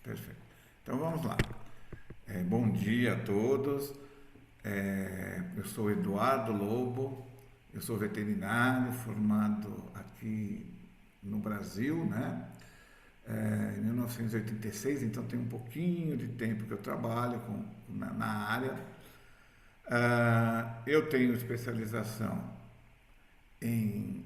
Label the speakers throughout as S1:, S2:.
S1: Perfeito. Então vamos lá. Bom dia a todos. Eu sou Eduardo Lobo, eu sou veterinário formado aqui no Brasil, né? Em 1986, então tem um pouquinho de tempo que eu trabalho na área. Eu tenho especialização em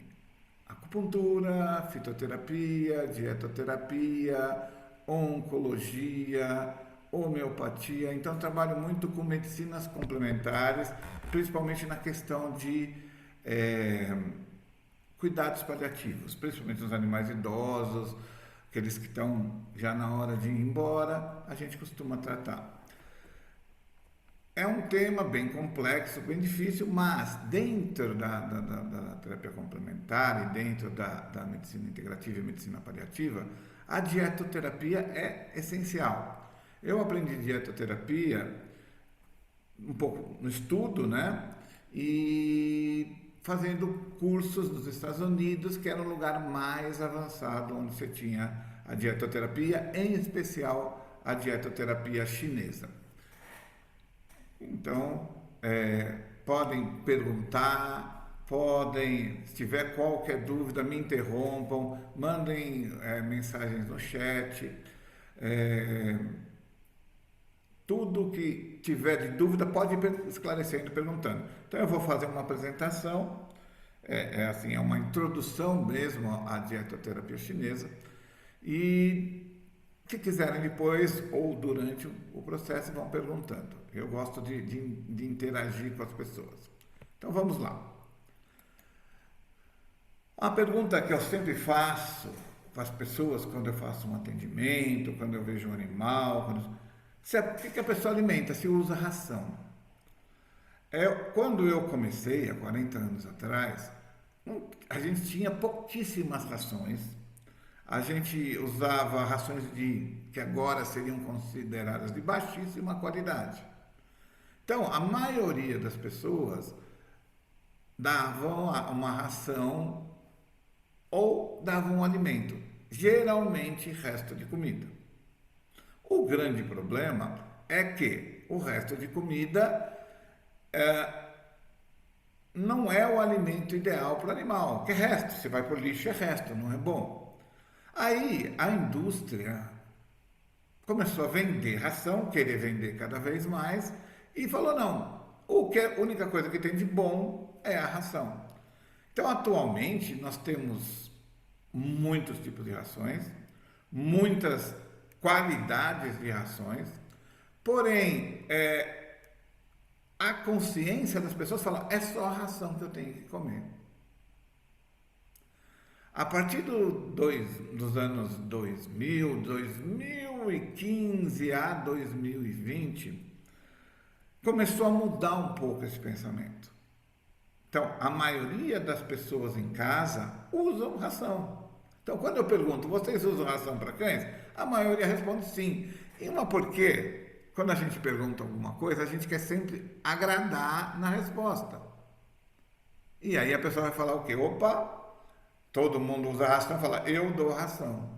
S1: acupuntura, fitoterapia, dietoterapia, oncologia, homeopatia. Então, trabalho muito com medicinas complementares, principalmente na questão de cuidados paliativos, principalmente nos animais idosos, aqueles que estão já na hora de ir embora, a gente costuma tratar. É um tema bem complexo, bem difícil, mas dentro da terapia complementar e dentro da medicina integrativa e medicina paliativa, a dietoterapia é essencial. Eu aprendi dietoterapia um pouco no estudo, né? E fazendo cursos nos Estados Unidos, que era o lugar mais avançado onde você tinha a dietoterapia, em especial a dietoterapia chinesa. Então, podem perguntar, se tiver qualquer dúvida, me interrompam, mandem mensagens no chat. Tudo que tiver de dúvida pode ir esclarecendo, perguntando. Então, eu vou fazer uma apresentação, é uma introdução mesmo à dietoterapia chinesa. E se quiserem depois ou durante o processo, vão perguntando. Eu gosto de interagir com as pessoas. Então vamos lá. A pergunta que eu sempre faço com as pessoas quando eu faço um atendimento, quando eu vejo um animal, o que a pessoa alimenta, se usa ração. Quando eu comecei, há 40 anos atrás, a gente tinha pouquíssimas rações. A gente usava rações que agora seriam consideradas de baixíssima qualidade. Então, a maioria das pessoas davam uma ração ou davam um alimento, geralmente resto de comida. O grande problema é que o resto de comida não é o alimento ideal para o animal, que é resto, se vai para o lixo é resto, não é bom. Aí a indústria começou a vender ração, querer vender cada vez mais, e falou: não, a única coisa que tem de bom é a ração. Então, atualmente, nós temos muitos tipos de rações, muitas qualidades de rações, porém, a consciência das pessoas fala: é só a ração que eu tenho que comer. A partir dos anos 2015 a 2020, começou a mudar um pouco esse pensamento. Então, a maioria das pessoas em casa usam ração. Então, quando eu pergunto, vocês usam ração para cães? A maioria responde sim. E uma porque, quando a gente pergunta alguma coisa, a gente quer sempre agradar na resposta. E aí a pessoa vai falar o quê? Opa! Todo mundo usa ração, fala, eu dou ração.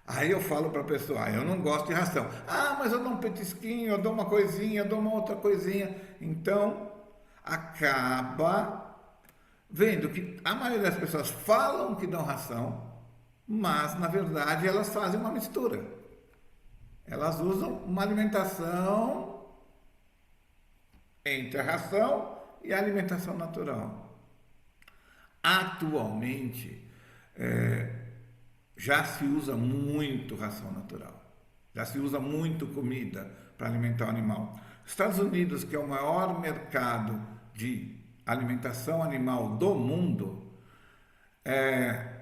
S1: Aí eu falo para a pessoa, eu não gosto de ração. Ah, mas eu dou um petisquinho, eu dou uma coisinha, eu dou uma outra coisinha. Então, acaba vendo que a maioria das pessoas falam que dão ração, mas, na verdade, elas fazem uma mistura. Elas usam uma alimentação entre a ração e a alimentação natural. Atualmente, já se usa muito ração natural, já se usa muito comida para alimentar o animal. Estados Unidos, que é o maior mercado de alimentação animal do mundo,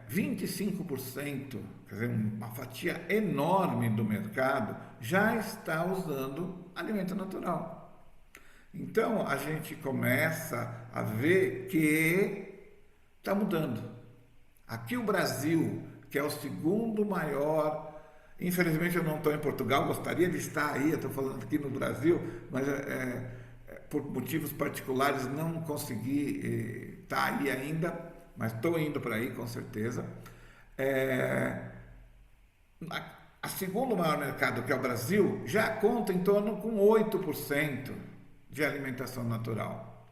S1: 25%, quer dizer, uma fatia enorme do mercado, já está usando alimento natural. Então, a gente começa a ver que está mudando. Aqui o Brasil, que é o segundo maior, infelizmente eu não estou em Portugal, gostaria de estar aí, eu estou falando aqui no Brasil, mas por motivos particulares não consegui estar aí ainda, mas estou indo para aí com certeza. a segundo maior mercado, que é o Brasil, já conta em torno com 8% de alimentação natural.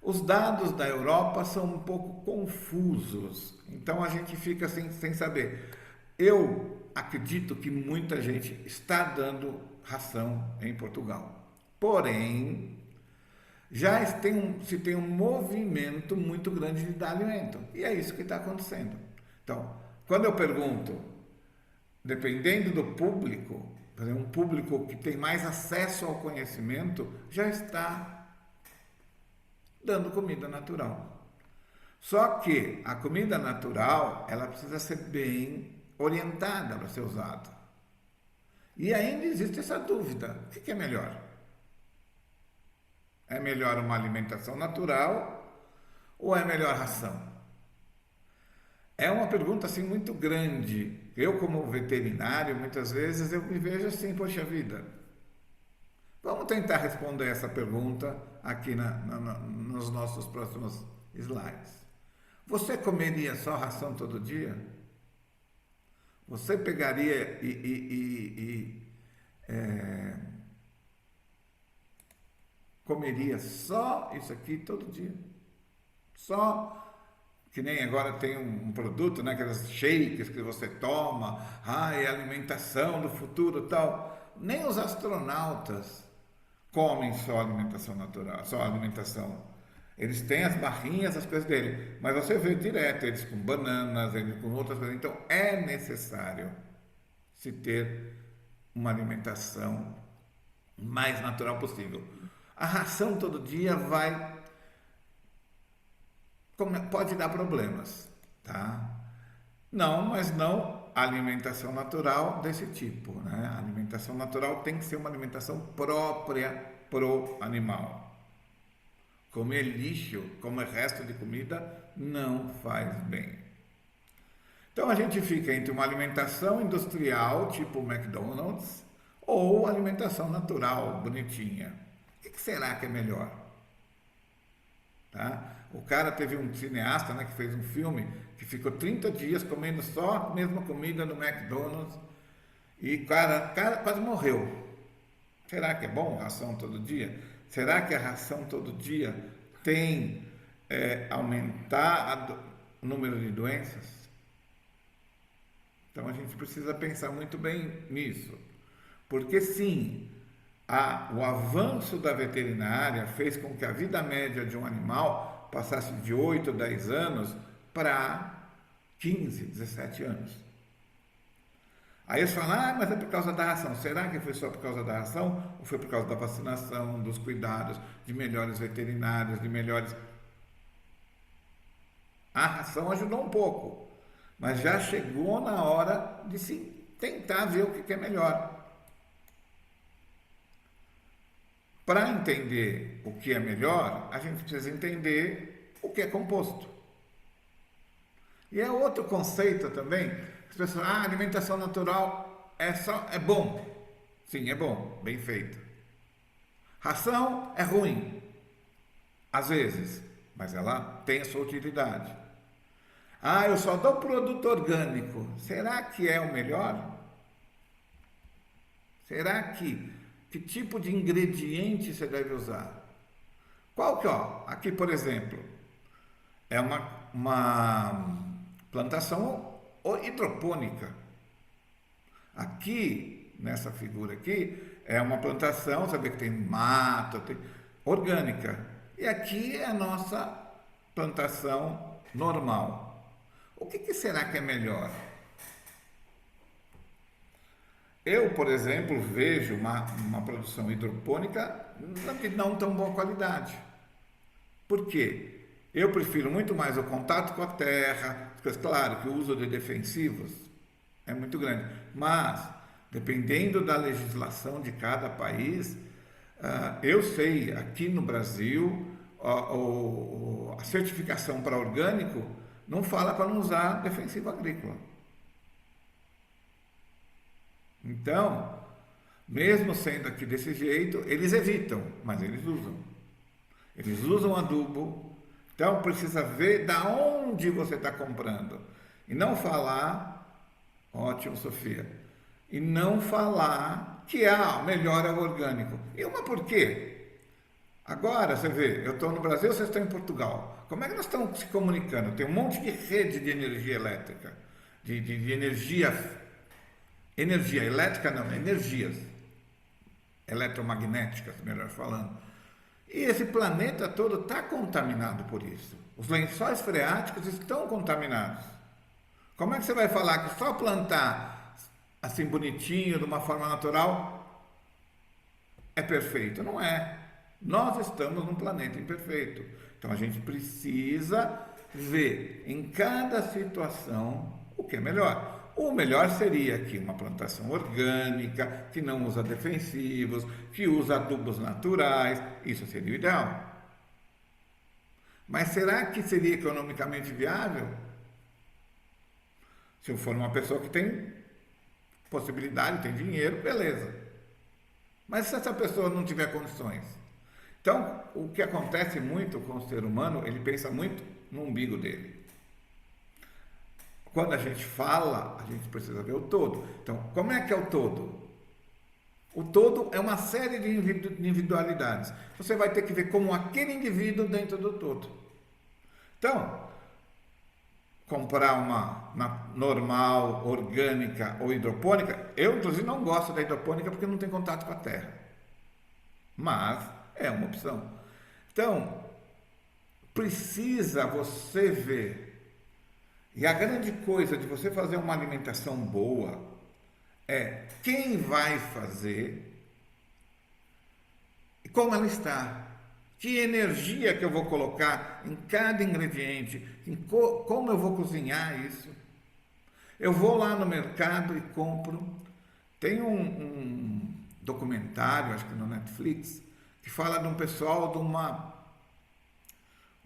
S1: Os dados da Europa são um pouco confusos, então a gente fica sem saber. Eu acredito que muita gente está dando ração em Portugal. Porém, se tem um movimento muito grande de dar alimento. E é isso que está acontecendo. Então, quando eu pergunto, dependendo do público, por exemplo, um público que tem mais acesso ao conhecimento, já está dando comida natural. Só que a comida natural, ela precisa ser bem orientada para ser usada. E ainda existe essa dúvida: o que é melhor? É melhor uma alimentação natural ou é melhor ração? É uma pergunta assim muito grande. Eu, como veterinário, muitas vezes eu me vejo assim: poxa vida, vamos tentar responder essa pergunta aqui nos nossos próximos slides. Você comeria só ração todo dia? Você pegaria comeria só isso aqui todo dia? Só que nem agora tem um produto, né, aquelas shakes que você toma, é alimentação do futuro e tal. Nem os astronautas comem só alimentação natural, só alimentação. Eles têm as barrinhas, as coisas dele, mas você vê direto eles com bananas, eles com outras coisas. Então é necessário se ter uma alimentação mais natural possível. A ração todo dia pode dar problemas, tá? Não, mas não alimentação natural desse tipo, né? A alimentação natural tem que ser uma alimentação própria pro animal. Comer lixo, comer resto de comida, não faz bem. Então a gente fica entre uma alimentação industrial, tipo McDonald's, ou alimentação natural, bonitinha. O que será que é melhor? Tá? O cara teve um cineasta, né, que fez um filme que ficou 30 dias comendo só a mesma comida no McDonald's e o cara quase morreu. Será que é bom ração todo dia? Será que a ração todo dia tem aumentar o número de doenças? Então a gente precisa pensar muito bem nisso. Porque sim, o avanço da veterinária fez com que a vida média de um animal passasse de 8, 10 anos para 15, 17 anos. Aí eles falam, mas é por causa da ração. Será que foi só por causa da ração? Ou foi por causa da vacinação, dos cuidados, de melhores veterinários, de melhores... A ração ajudou um pouco, mas já chegou na hora de se tentar ver o que é melhor. Para entender o que é melhor, a gente precisa entender o que é composto. E é outro conceito também. As pessoas, alimentação natural é bom. Sim, é bom, bem feito. Ração é ruim, às vezes, mas ela tem a sua utilidade. Eu só dou produto orgânico. Será que é o melhor? Será que tipo de ingrediente você deve usar? Qual que, aqui, por exemplo, é uma plantação hidropônica. Aqui, nessa figura aqui, é uma plantação, você vê que tem mato, orgânica. E aqui é a nossa plantação normal. O que será que é melhor? Eu, por exemplo, vejo uma produção hidropônica de não tão boa qualidade. Por quê? Eu prefiro muito mais o contato com a terra, claro que o uso de defensivos é muito grande, mas dependendo da legislação de cada país, eu sei, aqui no Brasil, a certificação para orgânico não fala para não usar defensivo agrícola. Então, mesmo sendo aqui desse jeito, eles evitam, mas eles usam. Eles usam adubo. Então, precisa ver da onde você está comprando. E não falar, ótimo, Sofia, e não falar que melhor é o orgânico. E uma por quê? Agora, você vê, eu estou no Brasil, vocês estão em Portugal. Como é que nós estamos se comunicando? Tem um monte de rede de energia elétrica, de energia elétrica não, energias eletromagnéticas, melhor falando. E esse planeta todo está contaminado por isso. Os lençóis freáticos estão contaminados. Como é que você vai falar que só plantar assim bonitinho, de uma forma natural, é perfeito? Não é. Nós estamos num planeta imperfeito. Então a gente precisa ver em cada situação o que é melhor. O melhor seria que uma plantação orgânica, que não usa defensivos, que usa adubos naturais, isso seria o ideal. Mas será que seria economicamente viável? Se eu for uma pessoa que tem possibilidade, tem dinheiro, beleza. Mas se essa pessoa não tiver condições? Então, o que acontece muito com o ser humano, ele pensa muito no umbigo dele. Quando a gente fala, a gente precisa ver o todo. Então, como é que é o todo? O todo é uma série de individualidades. Você vai ter que ver como aquele indivíduo dentro do todo. Então, comprar uma normal, orgânica ou hidropônica, eu inclusive não gosto da hidropônica porque não tem contato com a terra. Mas é uma opção. Então, precisa você ver. E a grande coisa de você fazer uma alimentação boa é quem vai fazer e como ela está. Que energia que eu vou colocar em cada ingrediente, como eu vou cozinhar isso. Eu vou lá no mercado e compro. Tem um documentário, acho que no Netflix, que fala de um pessoal de o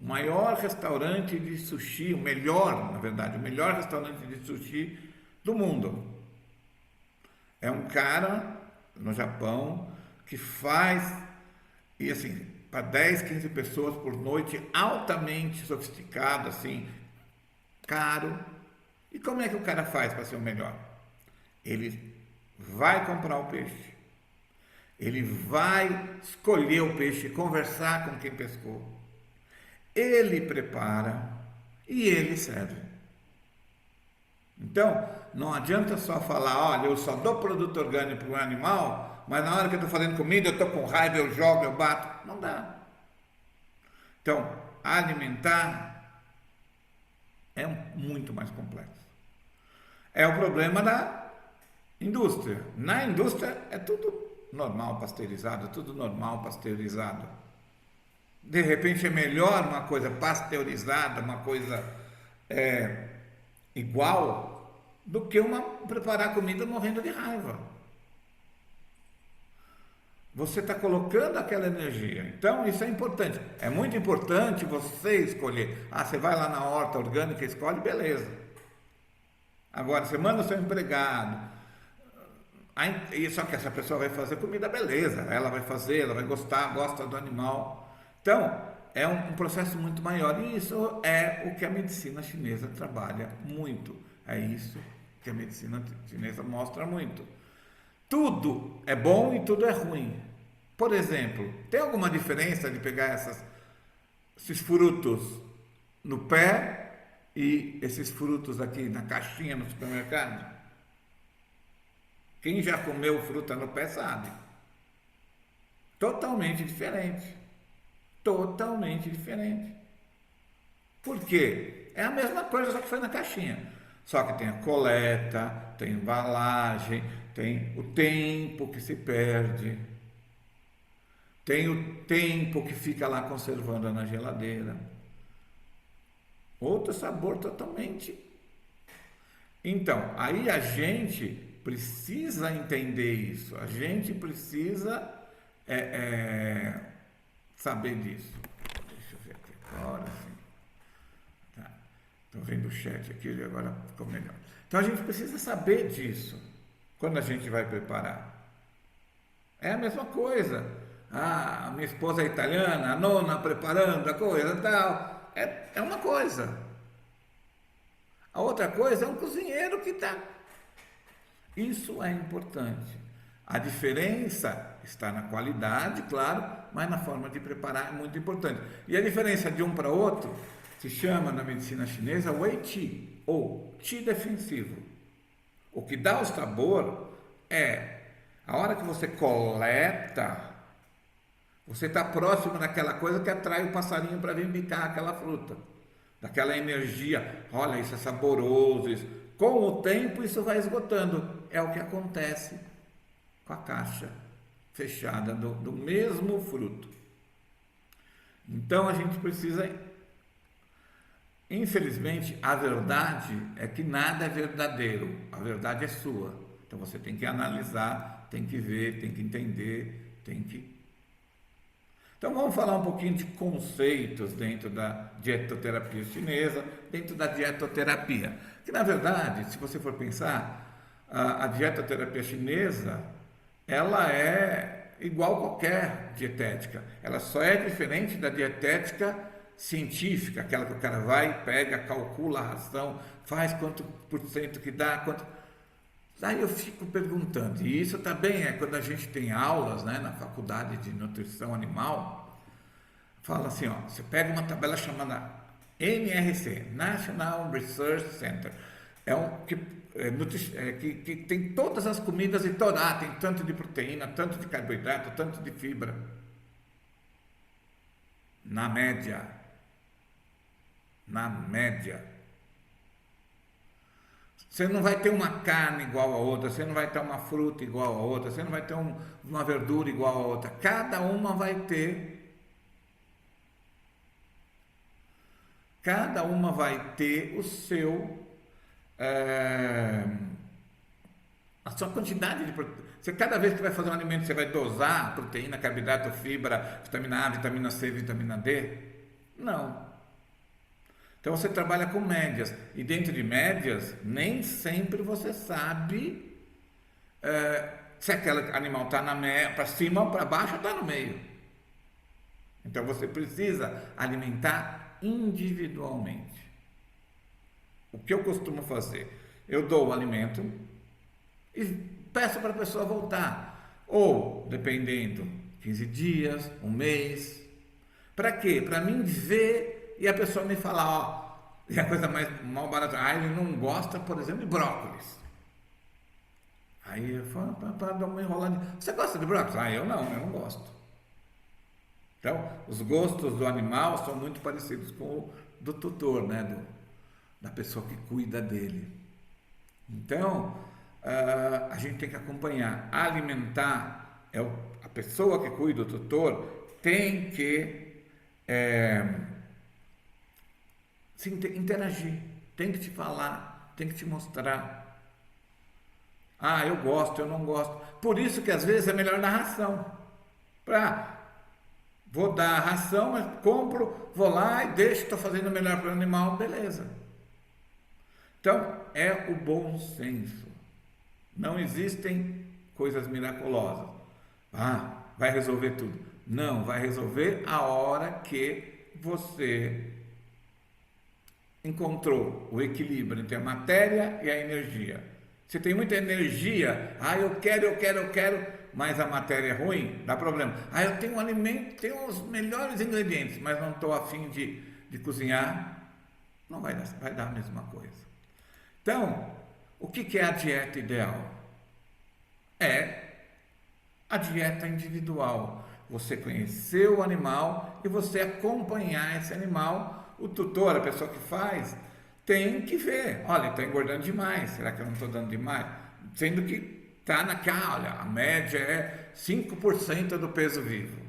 S1: maior restaurante de sushi, o melhor restaurante de sushi do mundo. É um cara no Japão que faz, e assim, para 10, 15 pessoas por noite, altamente sofisticado, assim, caro. E como é que o cara faz para ser o melhor? Ele vai comprar o peixe, ele vai escolher o peixe, conversar com quem pescou, ele prepara e ele serve. Então, não adianta só falar, olha, eu só dou produto orgânico para o animal, mas na hora que eu estou fazendo comida, eu estou com raiva, eu jogo, eu bato. Não dá. Então, alimentar é muito mais complexo. É o problema da indústria. Na indústria é tudo normal pasteurizado, De repente é melhor uma coisa pasteurizada, uma coisa igual, do que preparar comida morrendo de raiva. Você está colocando aquela energia. Então, isso é importante. É muito importante você escolher. Você vai lá na horta orgânica e escolhe, beleza. Agora, você manda o seu empregado. Só que essa pessoa vai fazer comida, beleza. Ela vai fazer, ela vai gostar, gosta do animal. Então, é um processo muito maior. E isso é o que a medicina chinesa trabalha muito. É isso que a medicina chinesa mostra muito. Tudo é bom e tudo é ruim. Por exemplo, tem alguma diferença de pegar esses frutos no pé e esses frutos aqui na caixinha no supermercado? Quem já comeu fruta no pé sabe. Totalmente diferente. Totalmente diferente. Por quê? É a mesma coisa, só que foi na caixinha. Só que tem a coleta, tem a embalagem, tem o tempo que se perde, tem o tempo que fica lá conservando na geladeira. Outro sabor totalmente. Então, aí a gente precisa entender isso, a gente precisa saber disso. Deixa eu ver aqui agora. Estou vendo o chat aqui, agora ficou melhor. Então a gente precisa saber disso quando a gente vai preparar. É a mesma coisa. A minha esposa é italiana, a nona preparando a coisa tal. É uma coisa. A outra coisa é um cozinheiro que está. Isso é importante. A diferença está na qualidade, claro, mas na forma de preparar é muito importante. E a diferença de um para outro se chama na medicina chinesa Wei Qi, ou Qi defensivo. O que dá o sabor é a hora que você coleta, você está próximo daquela coisa que atrai o passarinho para vir picar aquela fruta, daquela energia. Olha, isso é saboroso. Isso. Com o tempo, isso vai esgotando. É o que acontece com a caixa fechada do mesmo fruto. Então a gente precisa. Infelizmente, a verdade é que nada é verdadeiro, a verdade é sua. Então você tem que analisar, tem que ver, tem que entender, tem que. Então vamos falar um pouquinho de conceitos dentro da dietoterapia chinesa, dentro da dietoterapia. Que na verdade, se você for pensar, a dietoterapia chinesa, ela é igual a qualquer dietética. Ela só é diferente da dietética científica, aquela que o cara vai, pega, calcula a ração, faz quanto por cento que dá, quanto. Aí eu fico perguntando, e isso também é quando a gente tem aulas, né, na faculdade de nutrição animal, fala assim, ó, você pega uma tabela chamada NRC, National Research Center, que tem todas as comidas e tem tanto de proteína, tanto de carboidrato, tanto de fibra, na média. Você não vai ter uma carne igual a outra, você não vai ter uma fruta igual a outra, você não vai ter uma verdura igual a outra. Cada uma vai ter o seu, a sua quantidade de proteína. Você, cada vez que vai fazer um alimento, você vai dosar proteína, carboidrato, fibra, vitamina A, vitamina C, vitamina D? Não. Então você trabalha com médias, e dentro de médias, nem sempre você sabe se aquele animal está para cima ou para baixo ou está no meio. Então você precisa alimentar individualmente. O que eu costumo fazer? Eu dou o alimento e peço para a pessoa voltar, ou dependendo, 15 dias, um mês. Para quê? Para mim ver e a pessoa me falar, ó, e a coisa mais mal barata, ele não gosta, por exemplo, de brócolis. Aí eu falo, para dar uma enrolada, você gosta de brócolis? Eu não gosto. Então, os gostos do animal são muito parecidos com o do tutor, né? Da pessoa que cuida dele. Então, a gente tem que acompanhar, alimentar, a pessoa que cuida, o tutor, tem que interagir, tem que te falar, tem que te mostrar. Eu gosto, eu não gosto. Por isso que às vezes é melhor dar ração. Vou dar a ração, mas compro, vou lá e deixo, estou fazendo o melhor para o animal, beleza. Então, é o bom senso. Não existem coisas miraculosas. Vai resolver tudo. Não, vai resolver a hora que você encontrou o equilíbrio entre a matéria e a energia. Você tem muita energia, eu quero, mas a matéria é ruim, dá problema. Eu tenho um alimento, tenho os melhores ingredientes, mas não estou afim de cozinhar, não vai dar a mesma coisa. Então, o que é a dieta ideal? É a dieta individual. Você conhecer o animal e você acompanhar esse animal. O tutor, a pessoa que faz, tem que ver. Olha, está engordando demais. Será que eu não estou dando demais? Sendo que está olha, a média é 5% do peso vivo.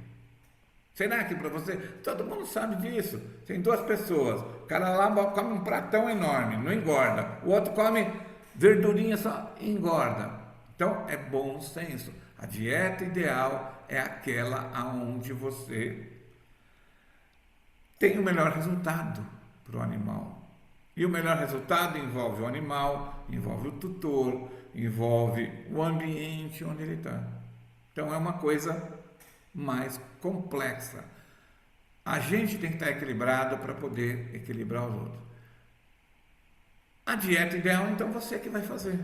S1: Será que para você? Todo mundo sabe disso. Tem duas pessoas. O cara lá come um pratão enorme, não engorda. O outro come verdurinha só, engorda. Então, é bom senso. A dieta ideal é aquela onde você tem o melhor resultado para o animal. E o melhor resultado envolve o animal, envolve o tutor, envolve o ambiente onde ele está. Então é uma coisa mais complexa. A gente tem que estar equilibrado para poder equilibrar os outros. A dieta ideal, então, você que vai fazer.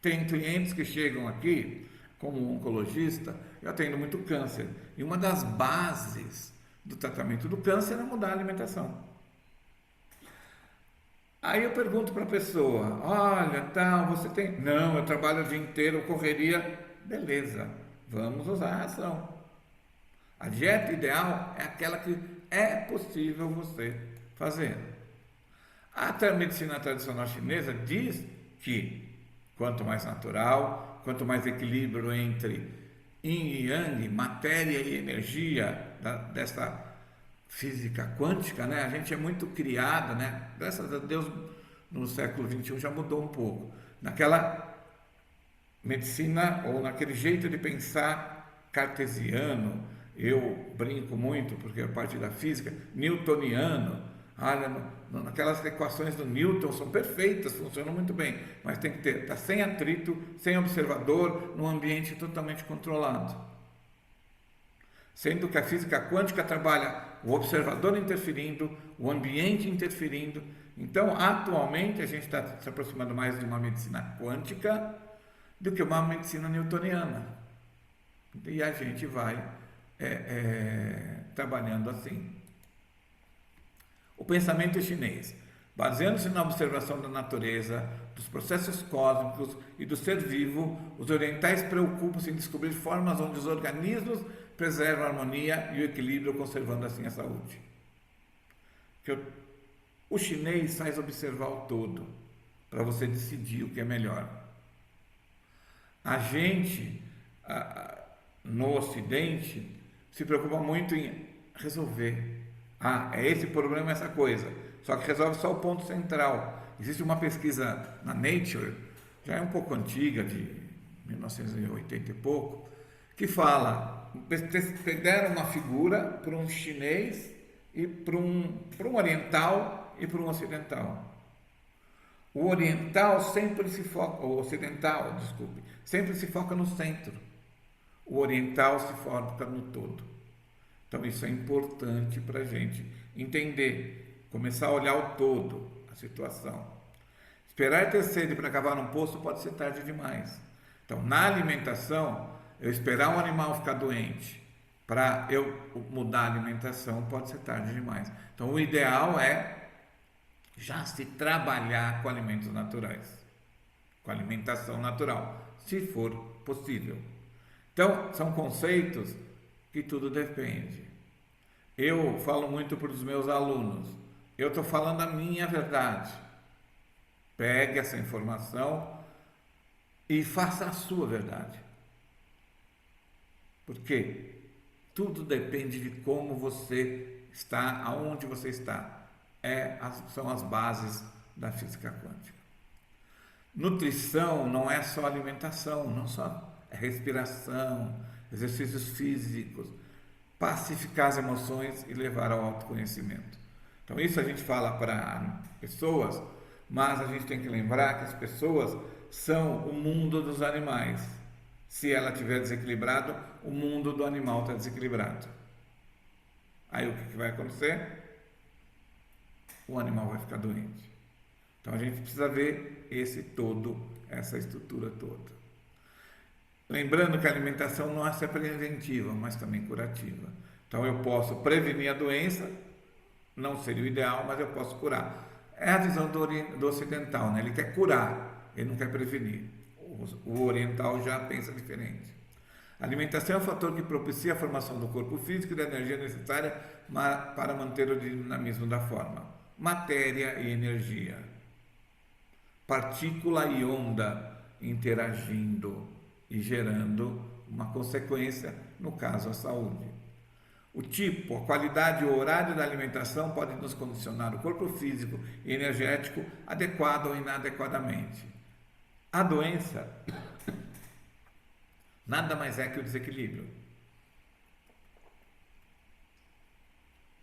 S1: Tem clientes que chegam aqui, como oncologista, eu atendo muito câncer. E uma das bases do tratamento do câncer é mudar a alimentação. Aí eu pergunto para a pessoa: olha, tal, você tem. Não, eu trabalho o dia inteiro, correria. Beleza, vamos usar a ração. A dieta ideal é aquela que é possível você fazer. A medicina tradicional chinesa diz que quanto mais natural, quanto mais equilíbrio entre yin e yang, matéria e energia, dessa física quântica, né? A gente é muito criado, né? Graças a Deus, no século XXI já mudou um pouco. Naquela medicina ou naquele jeito de pensar cartesiano, eu brinco muito porque a parte da física, newtoniano, olha, naquelas equações do Newton são perfeitas, funcionam muito bem, mas tem que ter, tá sem atrito, sem observador, num ambiente totalmente controlado. Sendo que a física quântica trabalha o observador interferindo, o ambiente interferindo. Então, atualmente, a gente está se aproximando mais de uma medicina quântica do que uma medicina newtoniana. E a gente vai trabalhando assim. O pensamento chinês, baseando-se na observação da natureza, dos processos cósmicos e do ser vivo, os orientais preocupam-se em descobrir formas onde os organismos preservam a harmonia e o equilíbrio, conservando assim a saúde. O chinês faz observar o todo, para você decidir o que é melhor. A gente, no Ocidente, se preocupa muito em resolver. É esse problema, essa coisa. Só que resolve só o ponto central. Existe uma pesquisa na Nature, já é um pouco antiga, de 1980 e pouco, que fala, deram uma figura para um chinês e para um oriental e para um ocidental. O oriental sempre se foca, o ocidental, desculpe, sempre se foca no centro. O oriental se foca no todo. Então isso é importante para a gente entender, começar a olhar o todo, a situação. Esperar ter sede para cavar um poço pode ser tarde demais. Então, na alimentação, eu esperar um animal ficar doente para eu mudar a alimentação pode ser tarde demais. Então, o ideal é já se trabalhar com alimentos naturais, com alimentação natural, se for possível. Então, são conceitos que tudo depende. Eu falo muito para os meus alunos, eu estou falando a minha verdade. Pegue essa informação e faça a sua verdade. Porque tudo depende de como você está, aonde você está. São as bases da física quântica. Nutrição não é só alimentação, não só é respiração, exercícios físicos, pacificar as emoções e levar ao autoconhecimento. Então isso a gente fala para pessoas, mas a gente tem que lembrar que as pessoas são o mundo dos animais. Se ela estiver desequilibrado, o mundo do animal está desequilibrado. Aí o que vai acontecer? O animal vai ficar doente. Então a gente precisa ver esse todo, essa estrutura toda. Lembrando que a alimentação não é só preventiva, mas também curativa. Então eu posso prevenir a doença, não seria o ideal, mas eu posso curar. É a visão do ocidental, né? Ele quer curar, ele não quer prevenir. O oriental já pensa diferente. A alimentação é um fator que propicia a formação do corpo físico e da energia necessária para manter o dinamismo da forma. Matéria e energia. Partícula e onda interagindo e gerando uma consequência, no caso, a saúde. O tipo, a qualidade e o horário da alimentação podem nos condicionar o corpo físico e energético adequado ou inadequadamente. A doença nada mais é que o desequilíbrio.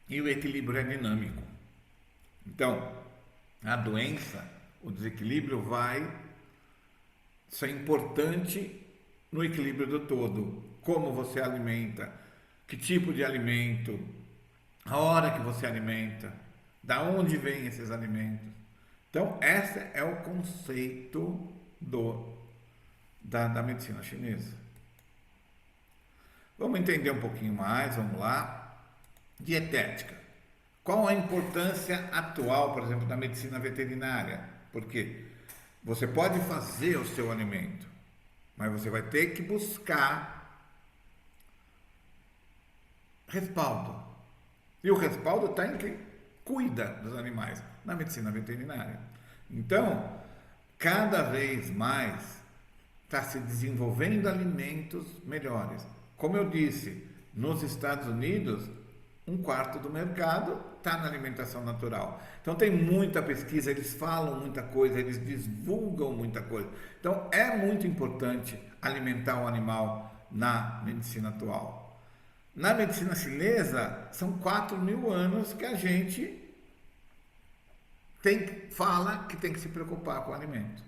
S1: E o equilíbrio é dinâmico. Então, a doença, o desequilíbrio vai ser importante no equilíbrio do todo. Como você alimenta, que tipo de alimento, a hora que você alimenta, da onde vêm esses alimentos. Então, esse é o conceito da medicina chinesa. Vamos entender um pouquinho mais, vamos lá. Dietética. Qual a importância atual, por exemplo, da medicina veterinária? Porque você pode fazer o seu alimento, mas você vai ter que buscar respaldo. E o respaldo está em quem cuida dos animais, na medicina veterinária. Então, cada vez mais está se desenvolvendo alimentos melhores. Como eu disse, nos Estados Unidos, 1/4 do mercado está na alimentação natural. Então tem muita pesquisa, eles falam muita coisa, eles divulgam muita coisa. Então é muito importante alimentar o animal na medicina atual. Na medicina chinesa, são 4.000 anos que a gente fala que tem que se preocupar com o alimento.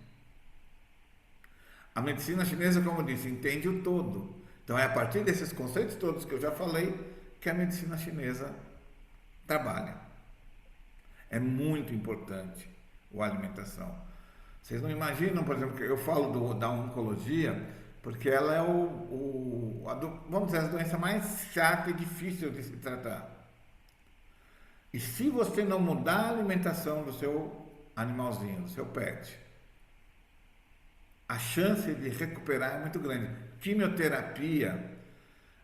S1: A medicina chinesa, como eu disse, entende o todo. Então é a partir desses conceitos todos que eu já falei que a medicina chinesa trabalha. É muito importante a alimentação. Vocês não imaginam, por exemplo, que eu falo da oncologia, porque ela é vamos dizer, a doença mais chata e difícil de se tratar. E se você não mudar a alimentação do seu animalzinho, do seu pet, a chance de recuperar é muito grande. Quimioterapia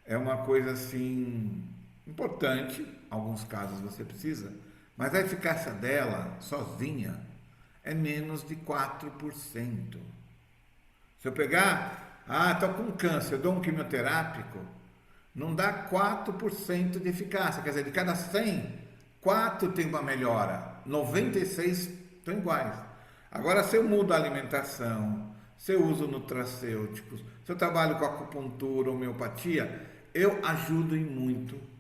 S1: é uma coisa assim importante, em alguns casos você precisa, mas a eficácia dela sozinha é menos de 4%. Se eu pegar, estou com câncer, eu dou um quimioterápico, não dá 4% de eficácia, quer dizer, de cada 100, 4 tem uma melhora, 96 estão iguais. Agora, se eu mudo a alimentação, se eu uso nutracêuticos, se eu trabalho com acupuntura, homeopatia, eu ajudo em muito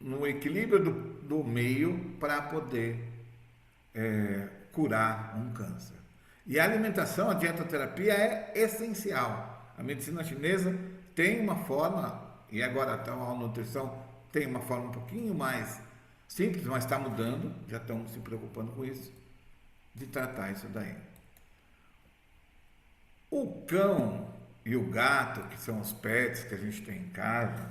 S1: no equilíbrio do meio para poder curar um câncer. E a alimentação, a dietoterapia é essencial. A medicina chinesa tem uma forma, e agora a nutrição tem uma forma um pouquinho mais simples, mas está mudando, já estão se preocupando com isso, de tratar isso daí. O cão e o gato, que são os pets que a gente tem em casa,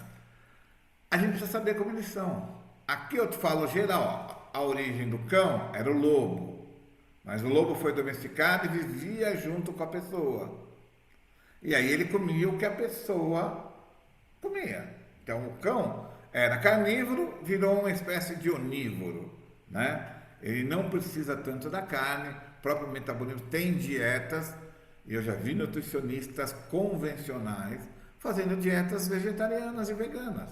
S1: a gente precisa saber como eles são. Aqui eu te falo geral, a origem do cão era o lobo, mas o lobo foi domesticado e vivia junto com a pessoa. E aí ele comia o que a pessoa comia. Então o cão era carnívoro, virou uma espécie de onívoro, né? Ele não precisa tanto da carne, o próprio metabolismo tem dietas. Eu já vi nutricionistas convencionais fazendo dietas vegetarianas e veganas,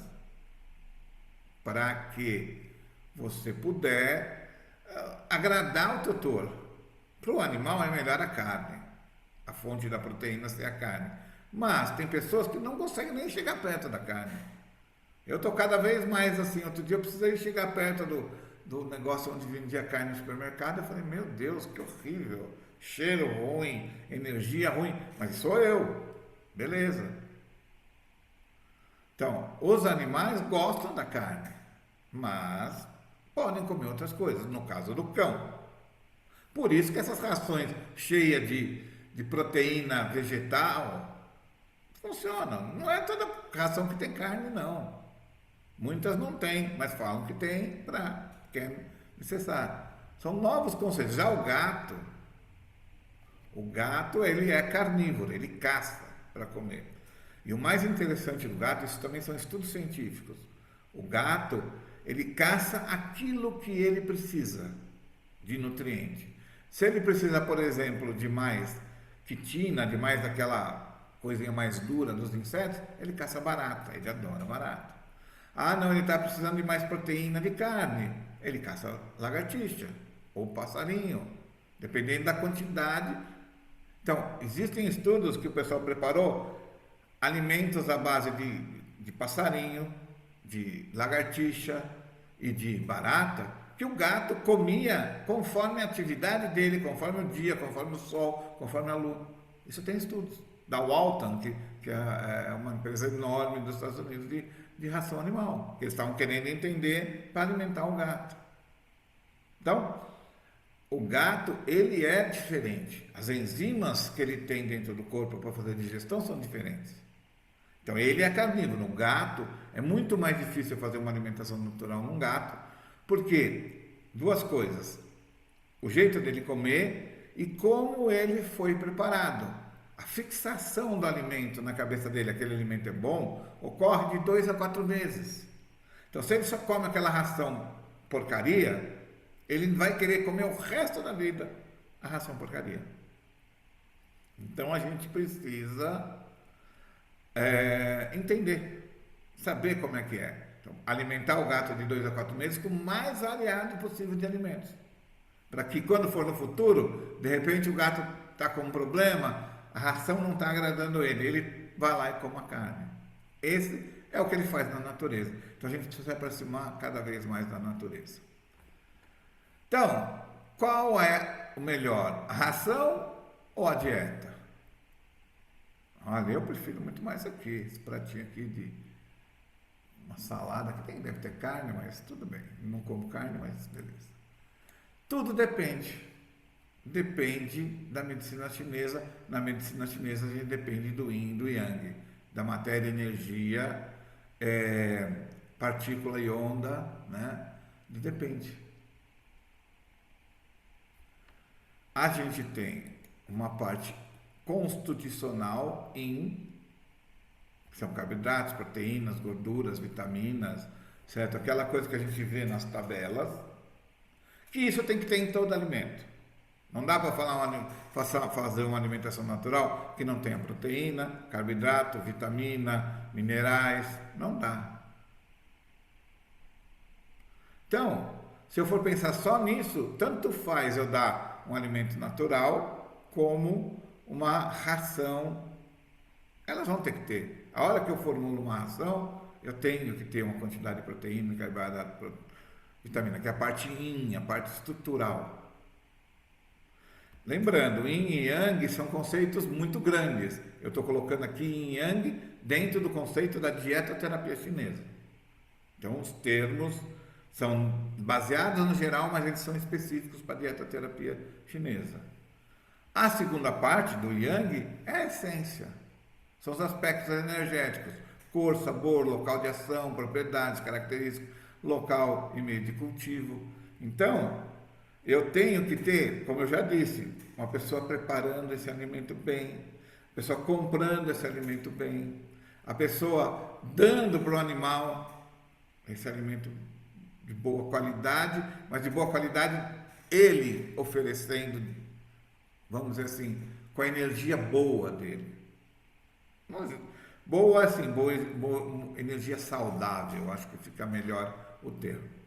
S1: para que você puder agradar o tutor. Para o animal é melhor a carne, a fonte da proteína ser a carne, mas tem pessoas que não conseguem nem chegar perto da carne. Eu estou cada vez mais assim. Outro dia eu precisei chegar perto do negócio onde vendia carne no supermercado. Eu falei, meu Deus, que horrível, cheiro ruim, energia ruim, mas sou eu, beleza. Então, os animais gostam da carne, mas podem comer outras coisas, no caso do cão. Por isso que essas rações cheias de proteína vegetal funcionam. Não é toda ração que tem carne, não. Muitas não tem, mas falam que tem para quem é necessário. São novos conceitos. Já o gato ele é carnívoro, ele caça para comer. E o mais interessante do gato, isso também são estudos científicos. O gato, ele caça aquilo que ele precisa de nutriente. Se ele precisa, por exemplo, de mais quitina, de mais daquela coisinha mais dura dos insetos, ele caça barata, ele adora barata. Ah, não, ele está precisando de mais proteína de carne, ele caça lagartixa ou passarinho, dependendo da quantidade. Então, existem estudos que o pessoal preparou alimentos à base de passarinho, de lagartixa e de barata, que o gato comia conforme a atividade dele, conforme o dia, conforme o sol, conforme a lua. Isso tem estudos. Da Walton, que é uma empresa enorme dos Estados Unidos de ração animal. Eles estavam querendo entender para alimentar o gato. Então, o gato, ele é diferente. As enzimas que ele tem dentro do corpo para fazer digestão são diferentes. Então, ele é carnívoro. No gato, é muito mais difícil fazer uma alimentação natural num gato, porque duas coisas: o jeito dele comer e como ele foi preparado. A fixação do alimento na cabeça dele, aquele alimento é bom, ocorre de 2 a 4 meses. Então, se ele só come aquela ração porcaria, ele vai querer comer o resto da vida a ração porcaria. Então, a gente precisa entender, saber como é que é. Então, alimentar o gato de 2 a 4 meses com o mais variado possível de alimentos. Para que quando for no futuro, de repente o gato está com um problema, a ração não está agradando ele vai lá e come a carne. Esse é o que ele faz na natureza. Então a gente precisa se aproximar cada vez mais da natureza. Então, qual é o melhor? A ração ou a dieta? Olha, eu prefiro muito mais aqui, esse pratinho aqui de uma salada, que deve ter carne, mas tudo bem. Não como carne, mas beleza. Tudo depende. Depende da medicina chinesa. Na medicina chinesa a gente depende do yin e do yang, da matéria, energia, partícula e onda, né? Depende. A gente tem uma parte constitucional yin, que são carboidratos, proteínas, gorduras, vitaminas, certo? Aquela coisa que a gente vê nas tabelas, que isso tem que ter em todo alimento. Não dá para fazer uma alimentação natural que não tenha proteína, carboidrato, vitamina, minerais. Não dá. Então, se eu for pensar só nisso, tanto faz eu dar um alimento natural como uma ração. Elas vão ter que ter. A hora que eu formulo uma ração, eu tenho que ter uma quantidade de proteína, carboidrato, vitamina, que é a parte yin, a parte estrutural. Lembrando, yin e yang são conceitos muito grandes. Eu estou colocando aqui yin e yang dentro do conceito da dietoterapia chinesa. Então, os termos são baseados no geral, mas eles são específicos para a dietoterapia chinesa. A segunda parte do yang é a essência. São os aspectos energéticos: cor, sabor, local de ação, propriedades, características, local e meio de cultivo. Então, eu tenho que ter, como eu já disse, uma pessoa preparando esse alimento bem, a pessoa comprando esse alimento bem, a pessoa dando para o animal esse alimento de boa qualidade, mas de boa qualidade ele oferecendo, vamos dizer assim, com a energia boa dele. Boa assim, boa energia saudável, eu acho que fica melhor o termo.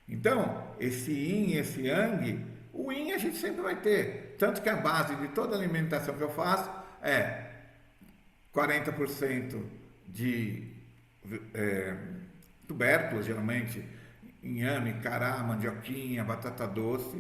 S1: Então, esse yin e esse yang, o yin a gente sempre vai ter. Tanto que a base de toda alimentação que eu faço é 40% de tubérculos, geralmente inhame, cará, mandioquinha, batata doce,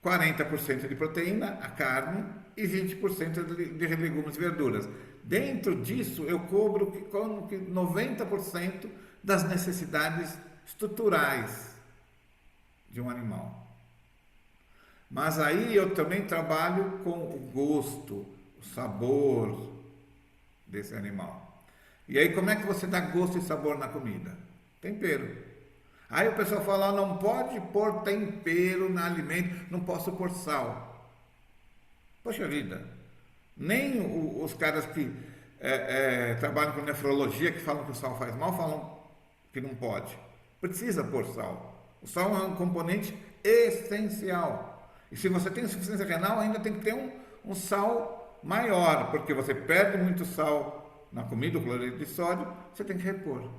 S1: 40% de proteína, a carne, e 20% de legumes e verduras. Dentro disso, eu cobro 90% das necessidades estruturais de um animal. Mas aí eu também trabalho com o gosto, o sabor desse animal. E aí como é que você dá gosto e sabor na comida? Tempero. Aí o pessoal fala, não pode pôr tempero no alimento, não posso pôr sal. Poxa vida, nem os caras que trabalham com nefrologia, que falam que o sal faz mal, falam que não pode. Precisa pôr sal. O sal é um componente essencial. E se você tem insuficiência renal, ainda tem que ter um sal maior, porque você perde muito sal na comida, o cloreto de sódio, você tem que repor.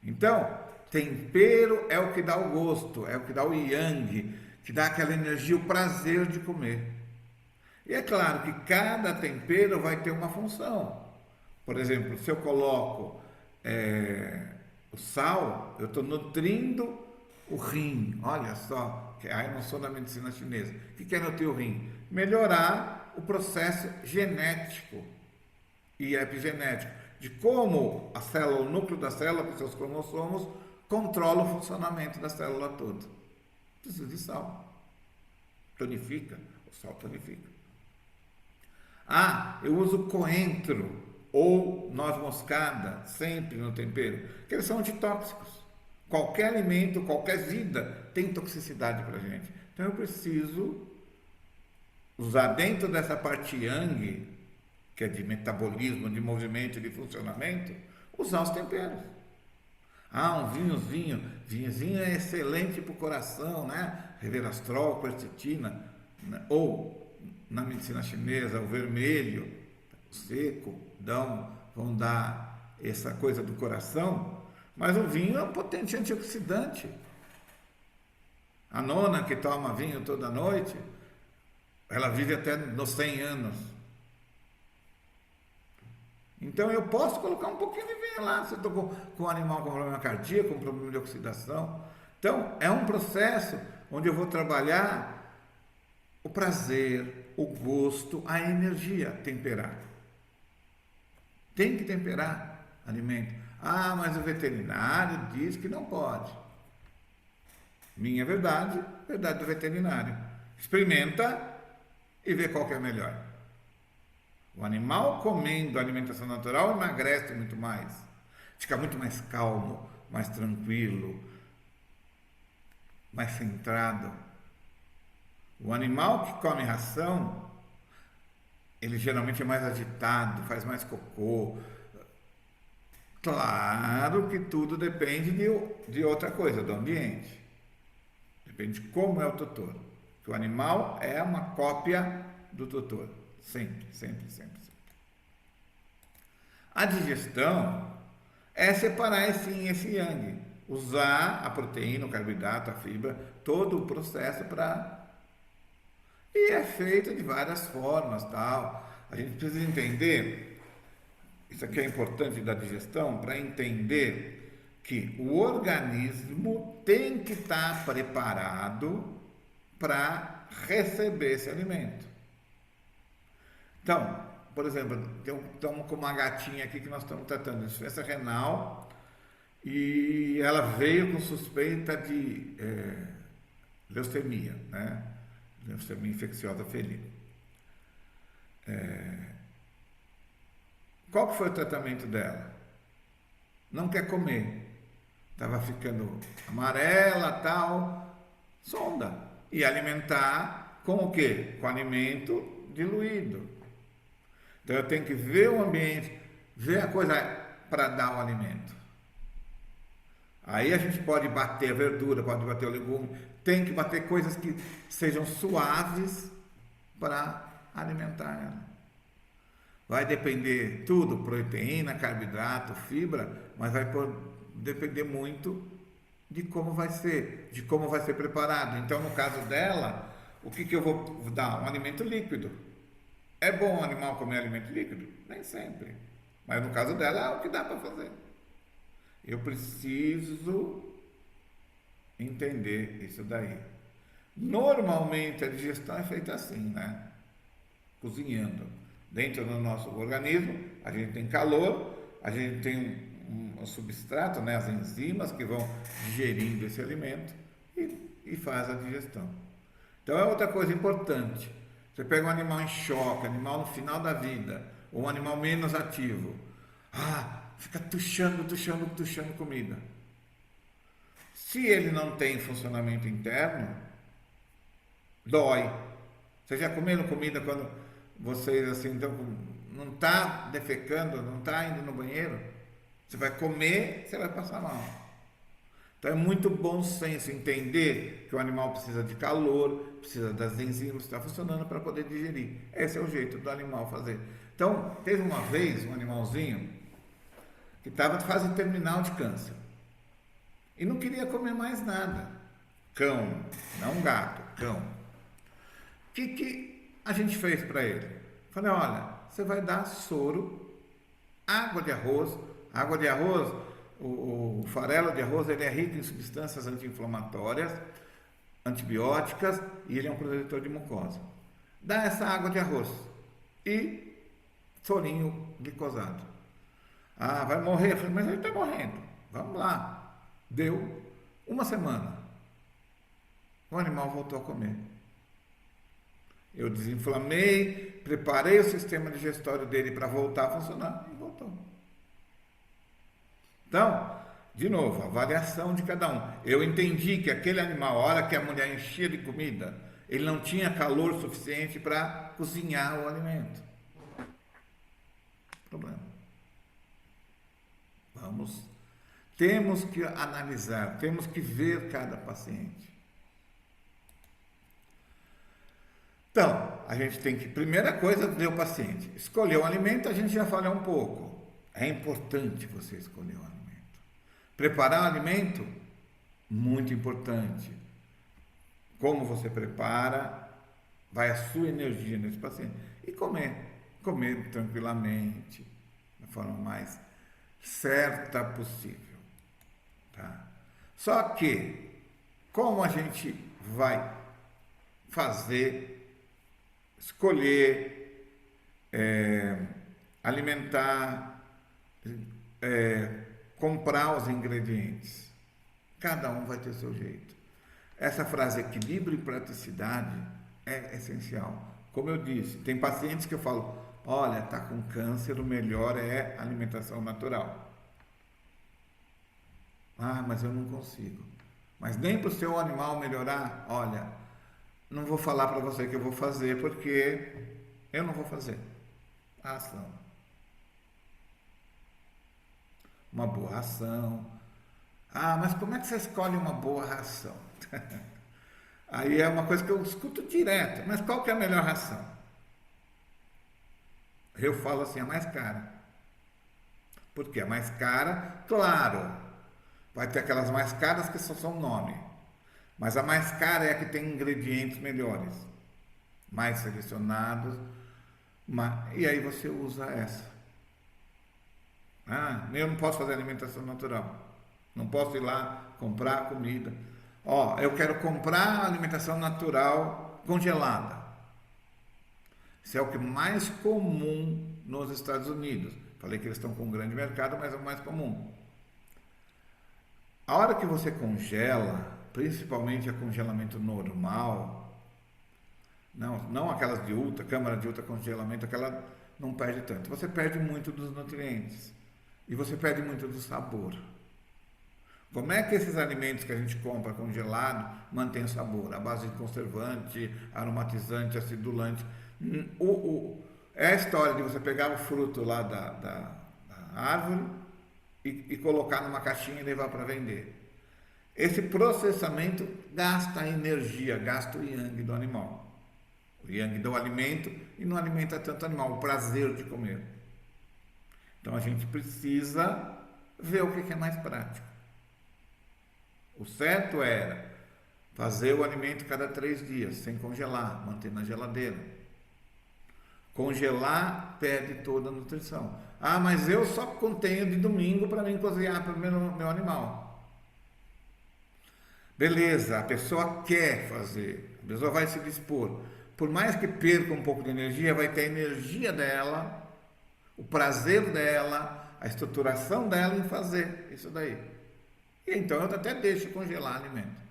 S1: Então, tempero é o que dá o gosto, é o que dá o yang, que dá aquela energia, o prazer de comer. E é claro que cada tempero vai ter uma função. Por exemplo, se eu coloco o sal, eu estou nutrindo o rim. Olha só, aí eu não sou da medicina chinesa. O que é nutrir o rim? Melhorar o processo genético e epigenético, de como a célula, o núcleo da célula, com seus cromossomos, controla o funcionamento da célula toda. Precisa de sal. Tonifica, o sal tonifica. Ah, eu uso coentro ou noz moscada sempre no tempero, que eles são antitóxicos. Qualquer alimento, qualquer vida tem toxicidade para a gente. Então eu preciso usar dentro dessa parte yang, que é de metabolismo, de movimento, de funcionamento, usar os temperos. Ah, um vinhozinho. Vinhozinho é excelente para o coração, né? Resveratrol, quercetina, né? Ou na medicina chinesa, o vermelho, o seco, vão dar essa coisa do coração, mas o vinho é um potente antioxidante. A nona que toma vinho toda noite, ela vive até nos 100 anos. Então eu posso colocar um pouquinho de vinho lá, se eu estou com um animal com problema cardíaco, com problema de oxidação. Então é um processo onde eu vou trabalhar o prazer, o gosto, a energia, temperar. Tem que temperar alimento. Ah, mas o veterinário diz que não pode. Minha verdade, verdade do veterinário. Experimenta e vê qual que é melhor. O animal comendo alimentação natural emagrece muito mais. Fica muito mais calmo, mais tranquilo, mais centrado. O animal que come ração, ele geralmente é mais agitado, faz mais cocô. Claro que tudo depende de outra coisa, do ambiente. Depende de como é o tutor. Que o animal é uma cópia do tutor. Sempre, sempre, sempre, sempre. A digestão é separar esse yin e esse yang. Usar a proteína, o carboidrato, a fibra, todo o processo para... E é feito de várias formas, tal. A gente precisa entender, isso aqui é importante da digestão, para entender que o organismo tem que estar preparado para receber esse alimento. Então, por exemplo, estamos com uma gatinha aqui que nós estamos tratando de insuficiência renal e ela veio com suspeita de leucemia, né? Leucemia infecciosa felina. Qual que foi o tratamento dela? Não quer comer. Estava ficando amarela, tal. Sonda. E alimentar com o quê? Com alimento diluído. Então eu tenho que ver o ambiente, ver a coisa para dar o alimento. Aí a gente pode bater a verdura, pode bater o legume, tem que bater coisas que sejam suaves para alimentar ela. Vai depender tudo, proteína, carboidrato, fibra, mas vai depender muito de como vai ser preparado. Então, no caso dela, o que eu vou dar? Um alimento líquido. É bom o animal comer alimento líquido? Nem sempre. Mas no caso dela, é o que dá para fazer. Eu preciso entender isso daí. Normalmente a digestão é feita assim, né? Cozinhando. Dentro do nosso organismo, a gente tem calor, a gente tem um substrato, né? As enzimas que vão digerindo esse alimento e faz a digestão. Então é outra coisa importante. Você pega um animal em choque, animal no final da vida, ou um animal menos ativo. Fica tuchando comida. Se ele não tem funcionamento interno, dói. Vocês já comeram comida quando vocês assim, então, não está defecando, não está indo no banheiro? Você vai comer, você vai passar mal. Então é muito bom senso entender que o animal precisa de calor, precisa das enzimas que estão funcionando para poder digerir. Esse é o jeito do animal fazer. Então, teve uma vez um animalzinho que estava em fase terminal de câncer e não queria comer mais nada. Cão, não gato, cão. O que a gente fez para ele? Falei, olha, você vai dar soro, água de arroz. Água de arroz, o farelo de arroz, ele é rico em substâncias anti-inflamatórias, antibióticas e ele é um protetor de mucosa. Dá essa água de arroz e sorinho glicosado. Vai morrer? Eu falei, mas ele está morrendo. Vamos lá. Deu uma semana. o animal voltou a comer. Eu desinflamei, preparei o sistema digestório dele para voltar a funcionar e voltou. Então, de novo, avaliação de cada um. Eu entendi que aquele animal, a hora que a mulher enchia de comida, ele não tinha calor suficiente para cozinhar o alimento. Problema. Temos que analisar, temos que ver cada paciente. Então, a gente tem que, primeira coisa, ver o paciente. Escolher o alimento, a gente já falou um pouco. É importante você escolher o alimento. Preparar o alimento, muito importante. Como você prepara, vai a sua energia nesse paciente. E comer tranquilamente, da forma mais certa possível. Tá? Só que, como a gente vai escolher, alimentar, comprar os ingredientes. Cada um vai ter o seu jeito. Essa frase equilíbrio e praticidade é essencial. Como eu disse, tem pacientes que eu falo, olha, está com câncer, o melhor é alimentação natural. Ah, mas eu não consigo. Mas nem para o seu animal melhorar, olha, não vou falar para você que eu vou fazer, porque eu não vou fazer. A ação. Uma boa ração. Ah, mas como é que você escolhe uma boa ração? Aí é uma coisa que eu escuto direto. Mas qual que é a melhor ração? Eu falo assim, a mais cara. Porque a mais cara, claro, vai ter aquelas mais caras que só são nome. Mas a mais cara é a que tem ingredientes melhores, mais selecionados. E aí você usa essa. Ah, eu não posso fazer alimentação natural. Não posso ir lá comprar comida. Ó, eu quero comprar alimentação natural congelada. Isso é o que mais comum nos Estados Unidos. Falei que eles estão com um grande mercado, mas é o mais comum. A hora que você congela, principalmente a congelamento normal, não aquelas de ultra, câmara de ultra congelamento, aquela não perde tanto. Você perde muito dos nutrientes e você perde muito do sabor. Como é que esses alimentos que a gente compra congelado mantêm o sabor? A base de conservante, aromatizante, acidulante. É a história de você pegar o fruto lá da árvore e colocar numa caixinha e levar para vender. Esse processamento gasta energia, gasta o yang do animal. O yang do alimento e não alimenta tanto o animal, o prazer de comer. Então a gente precisa ver o que é mais prático. O certo era fazer o alimento cada 3 dias, sem congelar, manter na geladeira. Congelar perde toda a nutrição. Ah, mas eu só contenho de domingo para mim cozinhar para o meu animal. Beleza, a pessoa quer fazer, a pessoa vai se dispor. Por mais que perca um pouco de energia, vai ter a energia dela, o prazer dela, a estruturação dela em fazer isso daí. E então eu até deixo congelar alimento.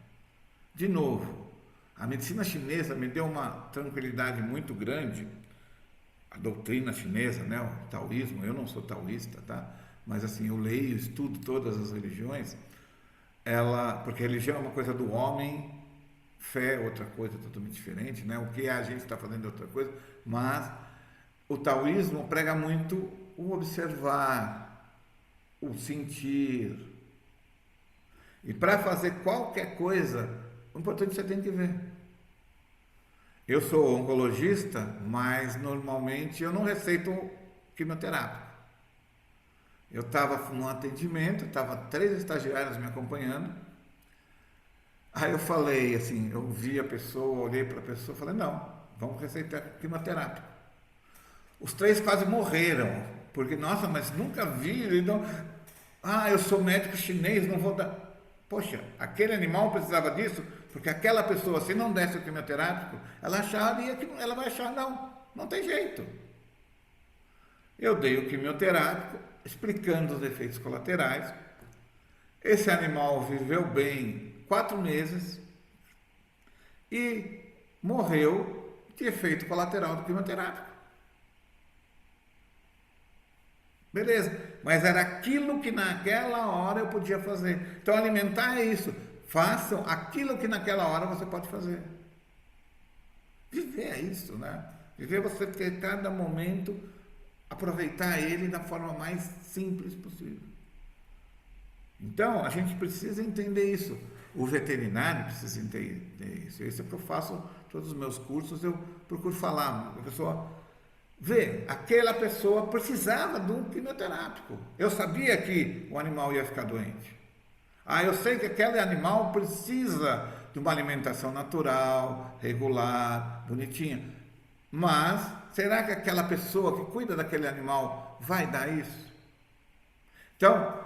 S1: De novo, a medicina chinesa me deu uma tranquilidade muito grande. A doutrina chinesa, né, o taoísmo, eu não sou taoísta, tá? Mas assim, eu leio, estudo todas as religiões, porque religião é uma coisa do homem, fé é outra coisa totalmente diferente, né? O que a gente está fazendo é outra coisa, mas o taoísmo prega muito o observar, o sentir. E para fazer qualquer coisa, o importante você tem que ver. Eu sou oncologista, mas normalmente eu não receito quimioterápico. Eu estava num atendimento, estava 3 estagiários me acompanhando. Aí eu falei assim, eu vi a pessoa, olhei para a pessoa e falei, não, vamos receitar quimioterápico. Os 3 quase morreram, porque, nossa, mas nunca vi, não. Ah, eu sou médico chinês, não vou dar. Poxa, aquele animal precisava disso, porque aquela pessoa, se não desse o quimioterápico, ela acharia que ela vai achar, não tem jeito. Eu dei o quimioterápico, explicando os efeitos colaterais. Esse animal viveu bem 4 meses, e morreu de efeito colateral do quimioterápico. Beleza, mas era aquilo que naquela hora eu podia fazer. Então, alimentar é isso. Façam aquilo que naquela hora você pode fazer. Viver é isso, né? Viver você ter cada momento, aproveitar ele da forma mais simples possível. Então, a gente precisa entender isso. O veterinário precisa entender isso. Isso é o que eu faço todos os meus cursos, eu procuro falar. A pessoa vê, aquela pessoa precisava de um quimioterápico. Eu sabia que o animal ia ficar doente. Eu sei que aquele animal precisa de uma alimentação natural, regular, bonitinha. Mas, será que aquela pessoa que cuida daquele animal vai dar isso? Então,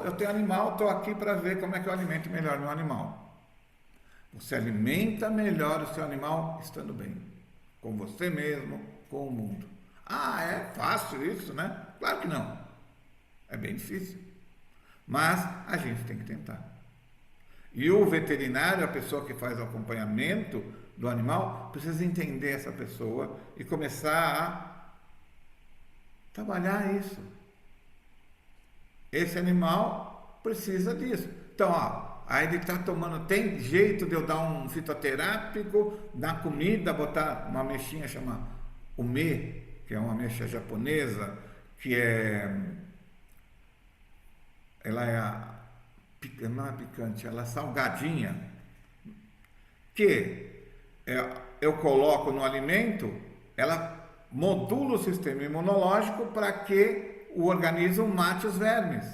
S1: eu tenho animal, estou aqui para ver como é que eu alimento melhor meu animal. Você alimenta melhor o seu animal estando bem, com você mesmo, com o mundo. É fácil isso, né? Claro que não. É bem difícil. Mas a gente tem que tentar. E o veterinário, a pessoa que faz o acompanhamento do animal, precisa entender essa pessoa e começar a trabalhar isso. Esse animal precisa disso. Então, aí ele está tomando, tem jeito de eu dar um fitoterápico na comida, botar uma ameixinha chamada ume, que é uma ameixa japonesa, que ela não é picante, ela é salgadinha, que eu coloco no alimento, ela modula o sistema imunológico para que o organismo mate os vermes.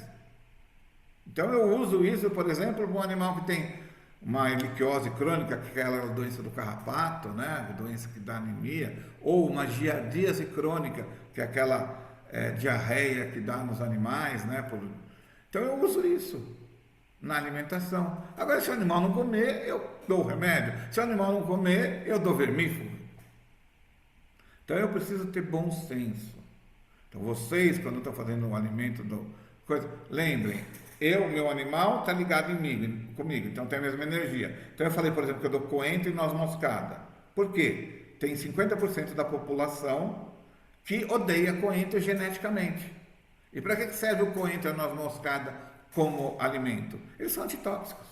S1: Então eu uso isso, por exemplo, para um animal que tem uma heliquiose crônica, que é aquela doença do carrapato, né? Doença que dá anemia, ou uma giardíase crônica, que é aquela diarreia que dá nos animais, né? Então eu uso isso na alimentação. Agora, se o animal não comer, eu dou o remédio. Se o animal não comer, eu dou vermífugo. Então eu preciso ter bom senso. Então vocês, quando estão fazendo um alimento, lembrem, meu animal está ligado comigo, então tem a mesma energia. Então eu falei, por exemplo, que eu dou coentro e noz moscada. Por quê? Tem 50% da população que odeia coentro geneticamente. E para que serve o coentro e a noz moscada como alimento? Eles são antitóxicos.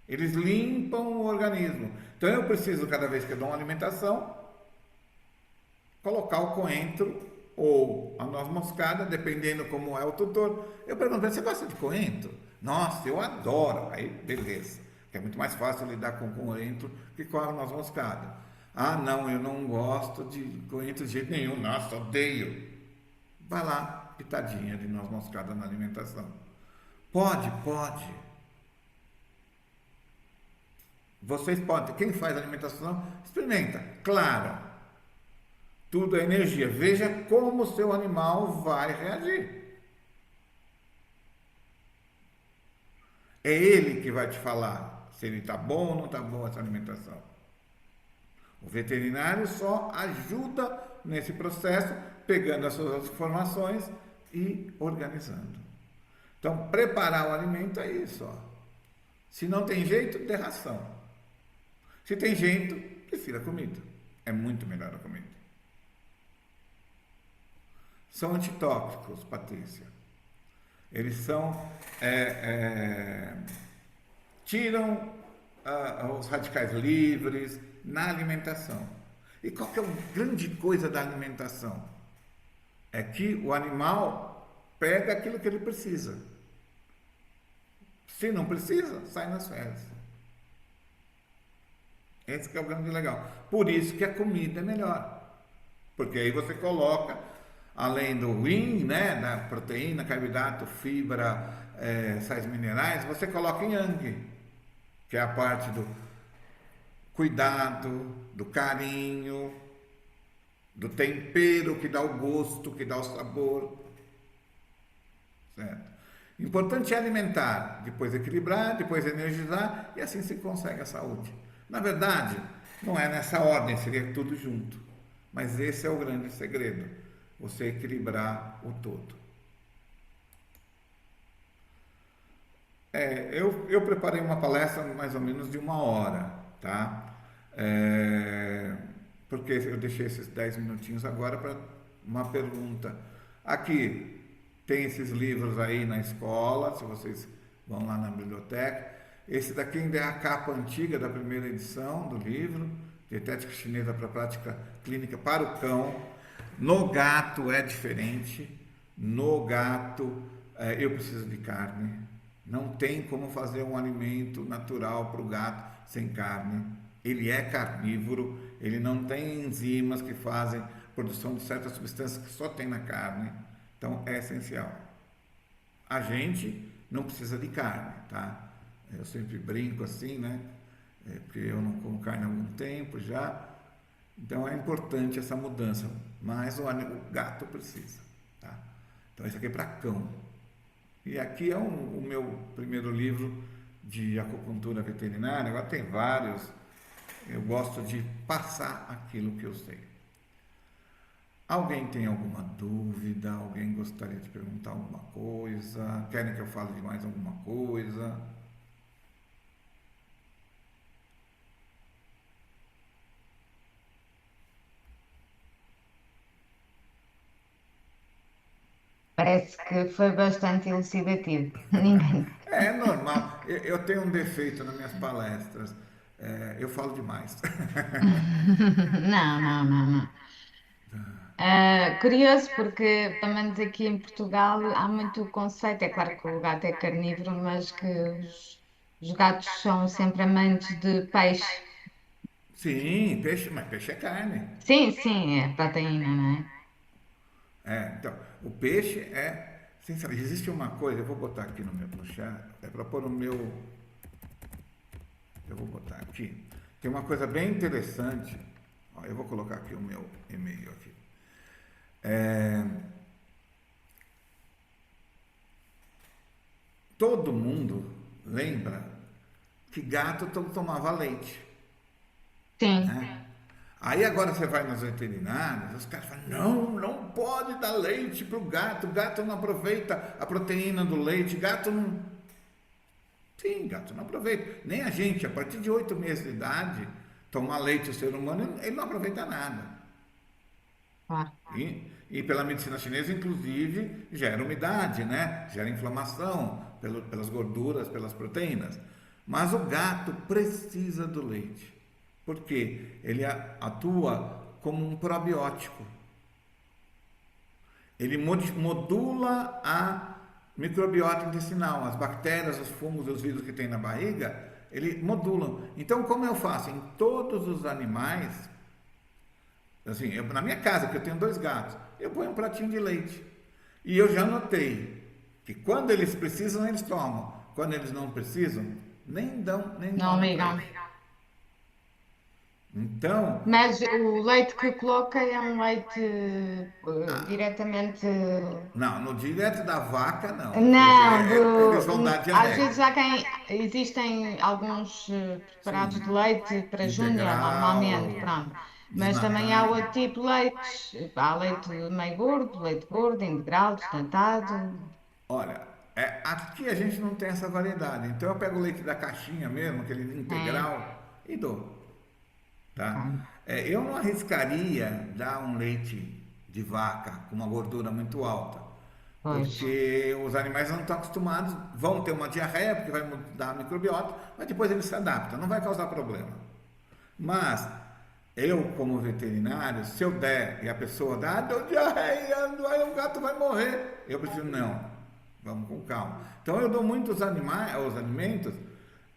S1: Eles limpam o organismo. Então eu preciso, cada vez que eu dou uma alimentação, colocar o coentro ou a noz moscada, dependendo como é o tutor. Eu pergunto, você gosta de coentro? Nossa, eu adoro. Aí, beleza. Que é muito mais fácil lidar com coentro que com a noz moscada. Não, eu não gosto de coentro de jeito nenhum. Nossa, odeio. Vai lá, pitadinha de noz moscada na alimentação. Pode. Vocês podem. Quem faz alimentação, experimenta. Claro. Tudo é energia. Veja como o seu animal vai reagir. É ele que vai te falar se ele está bom ou não está bom essa alimentação. O veterinário só ajuda nesse processo, pegando as suas informações e organizando. Então, preparar o alimento é isso. Se não tem jeito, dê ração. Se tem jeito, prefira comida. É muito melhor a comida. São antitóxicos, Patrícia. Eles tiram os radicais livres na alimentação. E qual que é a grande coisa da alimentação? É que o animal pega aquilo que ele precisa. Se não precisa, sai nas fezes. Esse que é o grande legal. Por isso que a comida é melhor. Porque aí você coloca, além do whey, né, da proteína, carboidrato, fibra, sais minerais, você coloca em yang, que é a parte do cuidado, do carinho, do tempero que dá o gosto, que dá o sabor. Certo? Importante é alimentar, depois equilibrar, depois energizar, e assim se consegue a saúde. Na verdade, não é nessa ordem, seria tudo junto. Mas esse é o grande segredo, você equilibrar o todo. Eu preparei uma palestra mais ou menos de 1 hora. tá? É, porque eu deixei esses 10 minutinhos agora para uma pergunta. Aqui tem esses livros aí na escola, se vocês vão lá na biblioteca. Esse daqui ainda é a capa antiga da primeira edição do livro, Dietética Chinesa para a Prática Clínica para o Cão. No gato é diferente. No gato, eu preciso de carne. Não tem como fazer um alimento natural para o gato sem carne. Ele é carnívoro, ele não tem enzimas que fazem produção de certas substâncias que só tem na carne. Então é essencial. A gente não precisa de carne, tá? Eu sempre brinco assim, né? Porque eu não como carne há algum tempo já. Então é importante essa mudança, mas o gato precisa, tá? Então isso aqui é para cão. E aqui é o meu primeiro livro de acupuntura veterinária. Agora tem vários. Eu gosto de passar aquilo que eu sei. Alguém tem alguma dúvida? Alguém gostaria de perguntar alguma coisa? Querem que eu fale de mais alguma coisa?
S2: Parece que foi bastante elucidativo. Ninguém.
S1: É normal. Eu tenho um defeito nas minhas palestras. Eu falo demais.
S2: Não, não, não, não. Curioso porque, pelo menos aqui em Portugal, há muito conceito. É claro que o gato é carnívoro, mas que os gatos são sempre amantes de peixe.
S1: Sim, peixe, mas peixe é carne.
S2: Sim, sim, é proteína, não é?
S1: Então, o peixe é. Sinceramente, existe uma coisa, eu vou botar aqui no chat, é para pôr o meu. Eu vou botar aqui. Tem uma coisa bem interessante. Ó, eu vou colocar aqui o meu e-mail aqui. É, todo mundo lembra que gato tomava leite,
S2: Sim,
S1: né? Aí agora você vai nas veterinárias, os caras falam, não, não pode dar leite para o gato não aproveita a proteína do leite, gato não. Sim, gato não aproveita. Nem a gente, a partir de 8 meses de idade, tomar leite o ser humano, ele não aproveita nada.
S2: claro.
S1: E pela medicina chinesa, inclusive, gera umidade, né? Gera inflamação pelas gorduras, pelas proteínas. Mas o gato precisa do leite, porque ele atua como um probiótico. Ele modula a microbiota intestinal, as bactérias, os fungos e os vírus que tem na barriga, ele modulam. Então, como eu faço em todos os animais, assim, na minha casa, que eu tenho 2 gatos, eu ponho um pratinho de leite. E eu já notei que quando eles precisam, eles tomam. Quando eles não precisam, nem dão, nem
S2: Não
S1: olham para
S2: ligam.
S1: eles. Então,
S2: Mas o leite que coloca é um leite diretamente.
S1: não, no direto da vaca, não, porque
S2: Não,
S1: eles vão dar
S2: às vezes
S1: diarreia.
S2: há quem. Existem alguns preparados de
S1: Sim,
S2: leite para júnior, normalmente,
S1: integral,
S2: pronto. Mas também há
S1: desnatado.
S2: outro tipo de leites. Há leite meio gordo, integral, desnatado.
S1: Olha, aqui a gente não tem essa variedade. Então eu pego o leite da caixinha mesmo, aquele
S2: É,
S1: integral, e dou. Tá?
S2: pronto.
S1: Eu não arriscaria dar um leite de vaca com uma gordura muito alta,
S2: Pois,
S1: porque os animais não estão acostumados, vão ter uma diarreia, porque vai mudar a microbiota, mas depois eles se adaptam, não vai causar problema. Mas eu, como veterinário, se eu der e a pessoa dá, deu diarreia, aí o gato vai morrer. Eu preciso, não, vamos com calma. Então eu dou muitos animais, os alimentos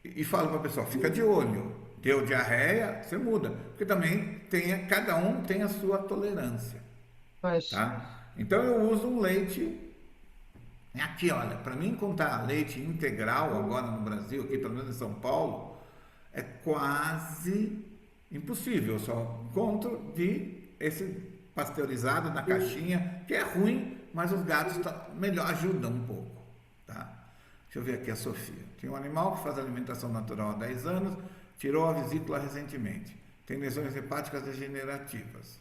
S1: e falo para a pessoa, fica de olho. Deu diarreia, você muda. Porque também cada um tem a sua tolerância,
S2: pois.
S1: tá? Então eu uso um leite. Aqui, olha, para mim encontrar leite integral agora no Brasil, aqui pelo menos em São Paulo, é quase impossível. Eu só encontro de esse pasteurizado na caixinha, que é ruim, mas os gatos melhor ajudam um pouco, tá? Deixa eu ver aqui a Sofia. Tem um animal que faz alimentação natural há 10 anos, tirou a vesícula recentemente. Tem lesões hepáticas degenerativas.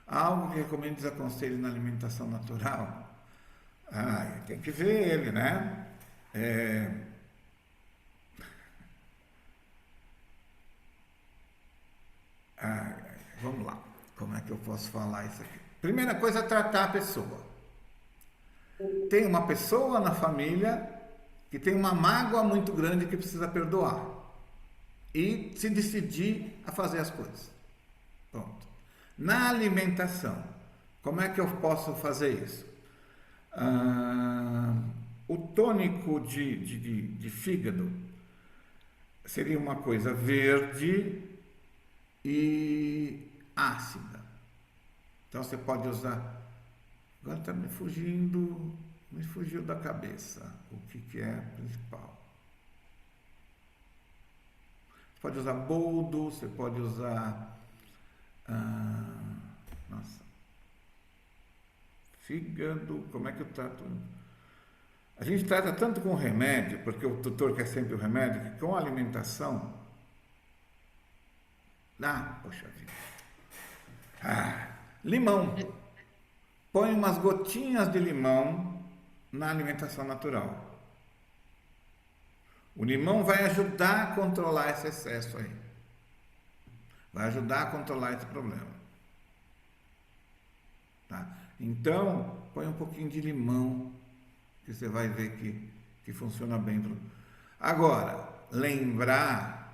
S1: Há algo que recomendo e desaconselho na alimentação natural? Ah, tem que ver ele, né? É, Vamos lá. Como é que eu posso falar isso aqui? Primeira coisa é tratar a pessoa. Tem uma pessoa na família que tem uma mágoa muito grande que precisa perdoar e se decidir a fazer as coisas. Pronto. Na alimentação, como é que eu posso fazer isso? O tônico de fígado seria uma coisa verde e ácida. Então você pode usar. Agora está me fugiu da cabeça o que é principal. Você pode usar boldo, você pode usar. Fígado, como é que eu trato? A gente trata tanto com remédio, porque o tutor quer sempre o remédio, que com a alimentação. Poxa vida. Limão. Põe umas gotinhas de limão na alimentação natural. O limão vai ajudar a controlar esse excesso aí. Vai ajudar a controlar esse problema. Tá? Então, põe um pouquinho de limão, que você vai ver que funciona bem. Agora, lembrar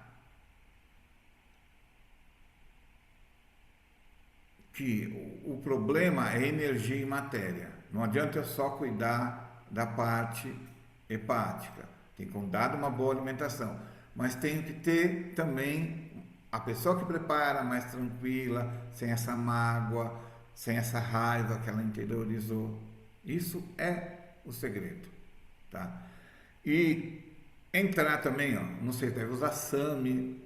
S1: que o problema é energia e matéria. Não adianta eu só cuidar da parte hepática. Tem que cuidar de uma boa alimentação. Mas tem que ter também a pessoa que prepara mais tranquila, sem essa mágoa, sem essa raiva que ela interiorizou. Isso é o segredo, tá? E entrar também, não sei, deve usar SAMe.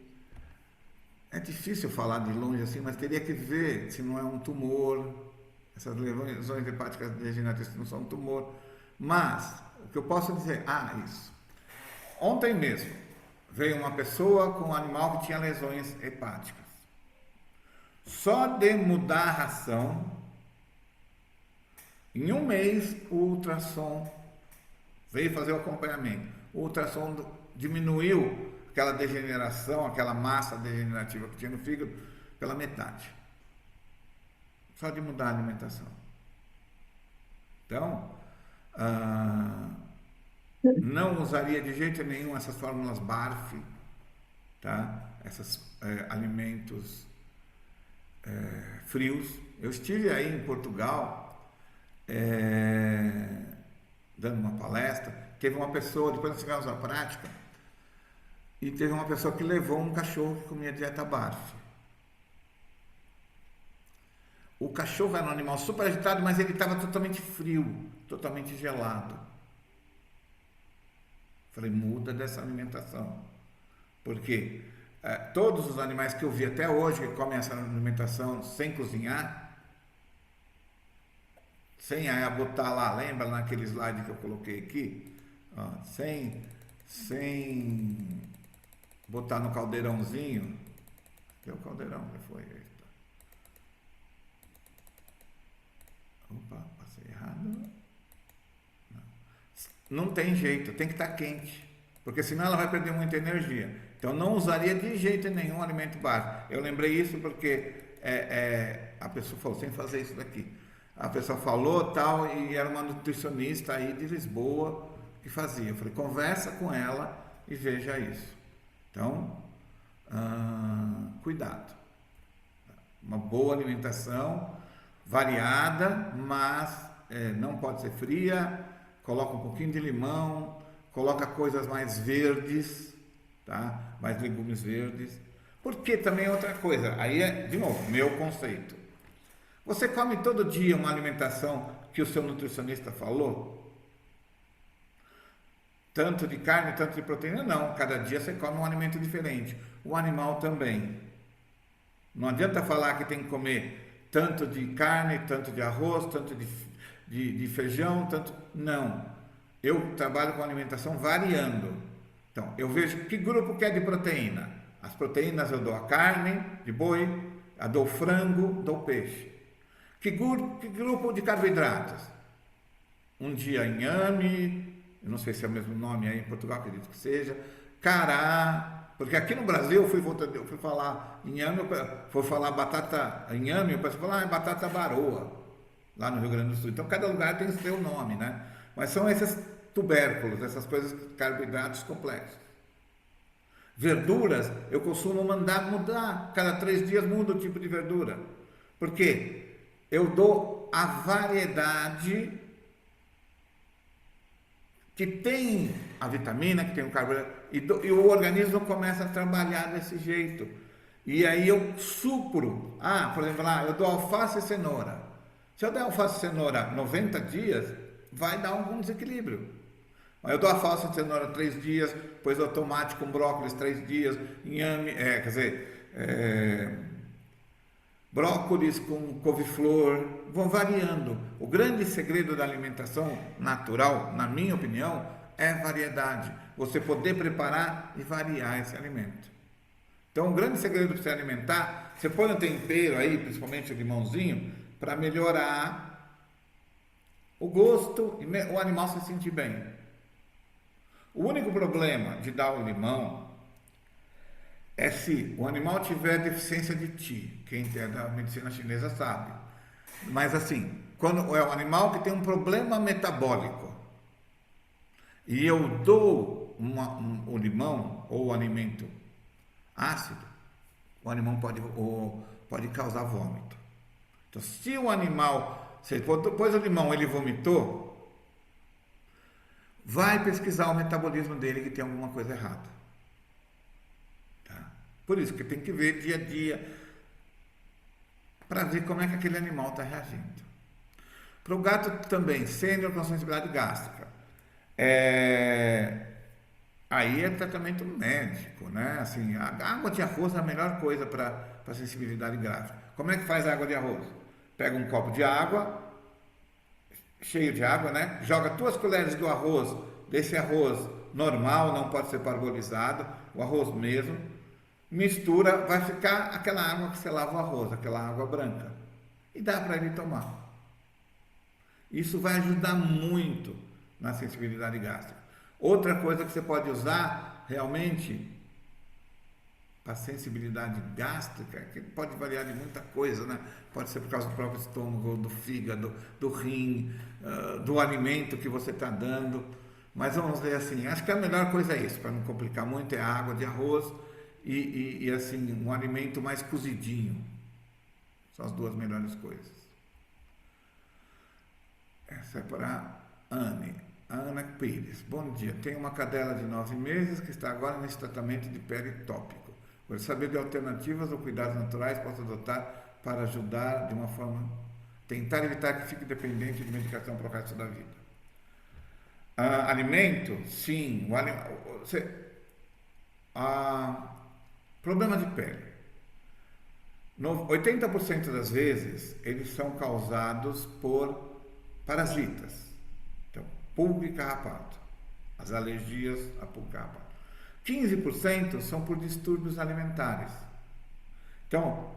S1: É difícil falar de longe assim, mas teria que ver se não é um tumor. Essas lesões hepáticas degenerativas não são um tumor. Mas, o que eu posso dizer? Isso. Ontem mesmo, veio uma pessoa com um animal que tinha lesões hepáticas. Só de mudar a ração, em um mês, o ultrassom veio fazer o acompanhamento. O ultrassom diminuiu aquela degeneração, aquela massa degenerativa que tinha no fígado, pela metade. Só de mudar a alimentação. Então, não usaria de jeito nenhum essas fórmulas BARF, tá? Esses alimentos frios. Eu estive aí em Portugal, dando uma palestra, teve uma pessoa, depois nós chegamos à prática, e teve uma pessoa que levou um cachorro que comia dieta BARF. O cachorro era um animal super agitado, mas ele estava totalmente frio, totalmente gelado. Falei, muda dessa alimentação. Porque todos os animais que eu vi até hoje que comem essa alimentação sem cozinhar, sem botar lá, lembra naquele slide que eu coloquei aqui? Sem botar no caldeirãozinho. Cadê o caldeirão que foi? Eita. Opa, passei errado. Não tem jeito, tem que estar quente, porque senão ela vai perder muita energia. Então não usaria de jeito nenhum alimento básico. Eu lembrei isso porque a pessoa falou, sem fazer isso daqui. A pessoa falou tal, e era uma nutricionista aí de Lisboa que fazia. Eu falei, conversa com ela e veja isso. Então, cuidado. Uma boa alimentação, variada, mas não pode ser fria. Coloca um pouquinho de limão, coloca coisas mais verdes, tá? Mais legumes verdes. Porque também outra coisa, aí de novo, meu conceito. Você come todo dia uma alimentação que o seu nutricionista falou? Tanto de carne, tanto de proteína? Não, cada dia você come um alimento diferente. O animal também. Não adianta falar que tem que comer tanto de carne, tanto de arroz, tanto de feijão, tanto... Não. Eu trabalho com alimentação variando. Então, eu vejo que grupo que é de proteína. As proteínas eu dou a carne de boi, eu dou frango, dou peixe. Que grupo de carboidratos? Um dia inhame, eu não sei se é o mesmo nome aí em Portugal, acredito que seja, cará, Porque aqui no Brasil eu fui falar inhame, fui falar batata inhame, eu pensei falar batata baroa, lá no Rio Grande do Sul. Então cada lugar tem o seu nome, né? Mas são esses tubérculos, essas coisas, carboidratos complexos. Verduras, eu costumo mandar mudar. Cada 3 dias muda o tipo de verdura. Por quê? Eu dou a variedade que tem a vitamina, que tem o carboidrato, e o organismo começa a trabalhar desse jeito. E aí eu supro. Por exemplo, eu dou alface e cenoura. Se eu der alface e cenoura 90 dias, vai dar algum desequilíbrio. Eu dou alface e cenoura 3 dias, depois dou tomate com brócolis 3 dias, inhame, brócolis com couve-flor, vão variando. O grande segredo da alimentação natural, na minha opinião, é variedade. Você poder preparar e variar esse alimento. Então, o grande segredo para você alimentar, você põe um tempero aí, principalmente o limãozinho, para melhorar o gosto e o animal se sentir bem. O único problema de dar o limão é se o animal tiver deficiência de Qi. Quem é da medicina chinesa sabe. Mas assim, quando é um animal que tem um problema metabólico e eu dou o limão ou o alimento ácido, o animal pode causar vômito. Então, se o animal, se depois do limão ele vomitou, vai pesquisar o metabolismo dele que tem alguma coisa errada. Tá? Por isso que tem que ver dia a dia para ver como é que aquele animal está reagindo. Para o gato também, sênior com sensibilidade gástrica. Aí é tratamento médico, né? Assim, a água de arroz é a melhor coisa para sensibilidade gástrica. Como é que faz a água de arroz? Pega um copo de água, cheio de água, né? Joga 2 colheres do arroz, desse arroz normal, não pode ser parbolizado, o arroz mesmo, mistura, vai ficar aquela água que você lava o arroz, aquela água branca, e dá para ele tomar. Isso vai ajudar muito na sensibilidade gástrica. Outra coisa que você pode usar realmente para sensibilidade gástrica, que pode variar de muita coisa, né? Pode ser por causa do próprio estômago, do fígado, do rim, do alimento que você está dando. Mas vamos ver assim, acho que a melhor coisa é isso, para não complicar muito, é a água de arroz e assim, um alimento mais cozidinho. São as 2 melhores coisas. Essa é para Ana Pires. Bom dia, tenho uma cadela de 9 meses que está agora nesse tratamento de pele tópico. Gostaria de saber de alternativas ou cuidados naturais posso adotar para ajudar de uma forma, tentar evitar que fique dependente de medicação para o resto da vida. Alimento? Sim. Problema de pele. 80% das vezes eles são causados por parasitas. Então, pulga e carrapato. As alergias a pulga e carrapato. 15% são por distúrbios alimentares. Então,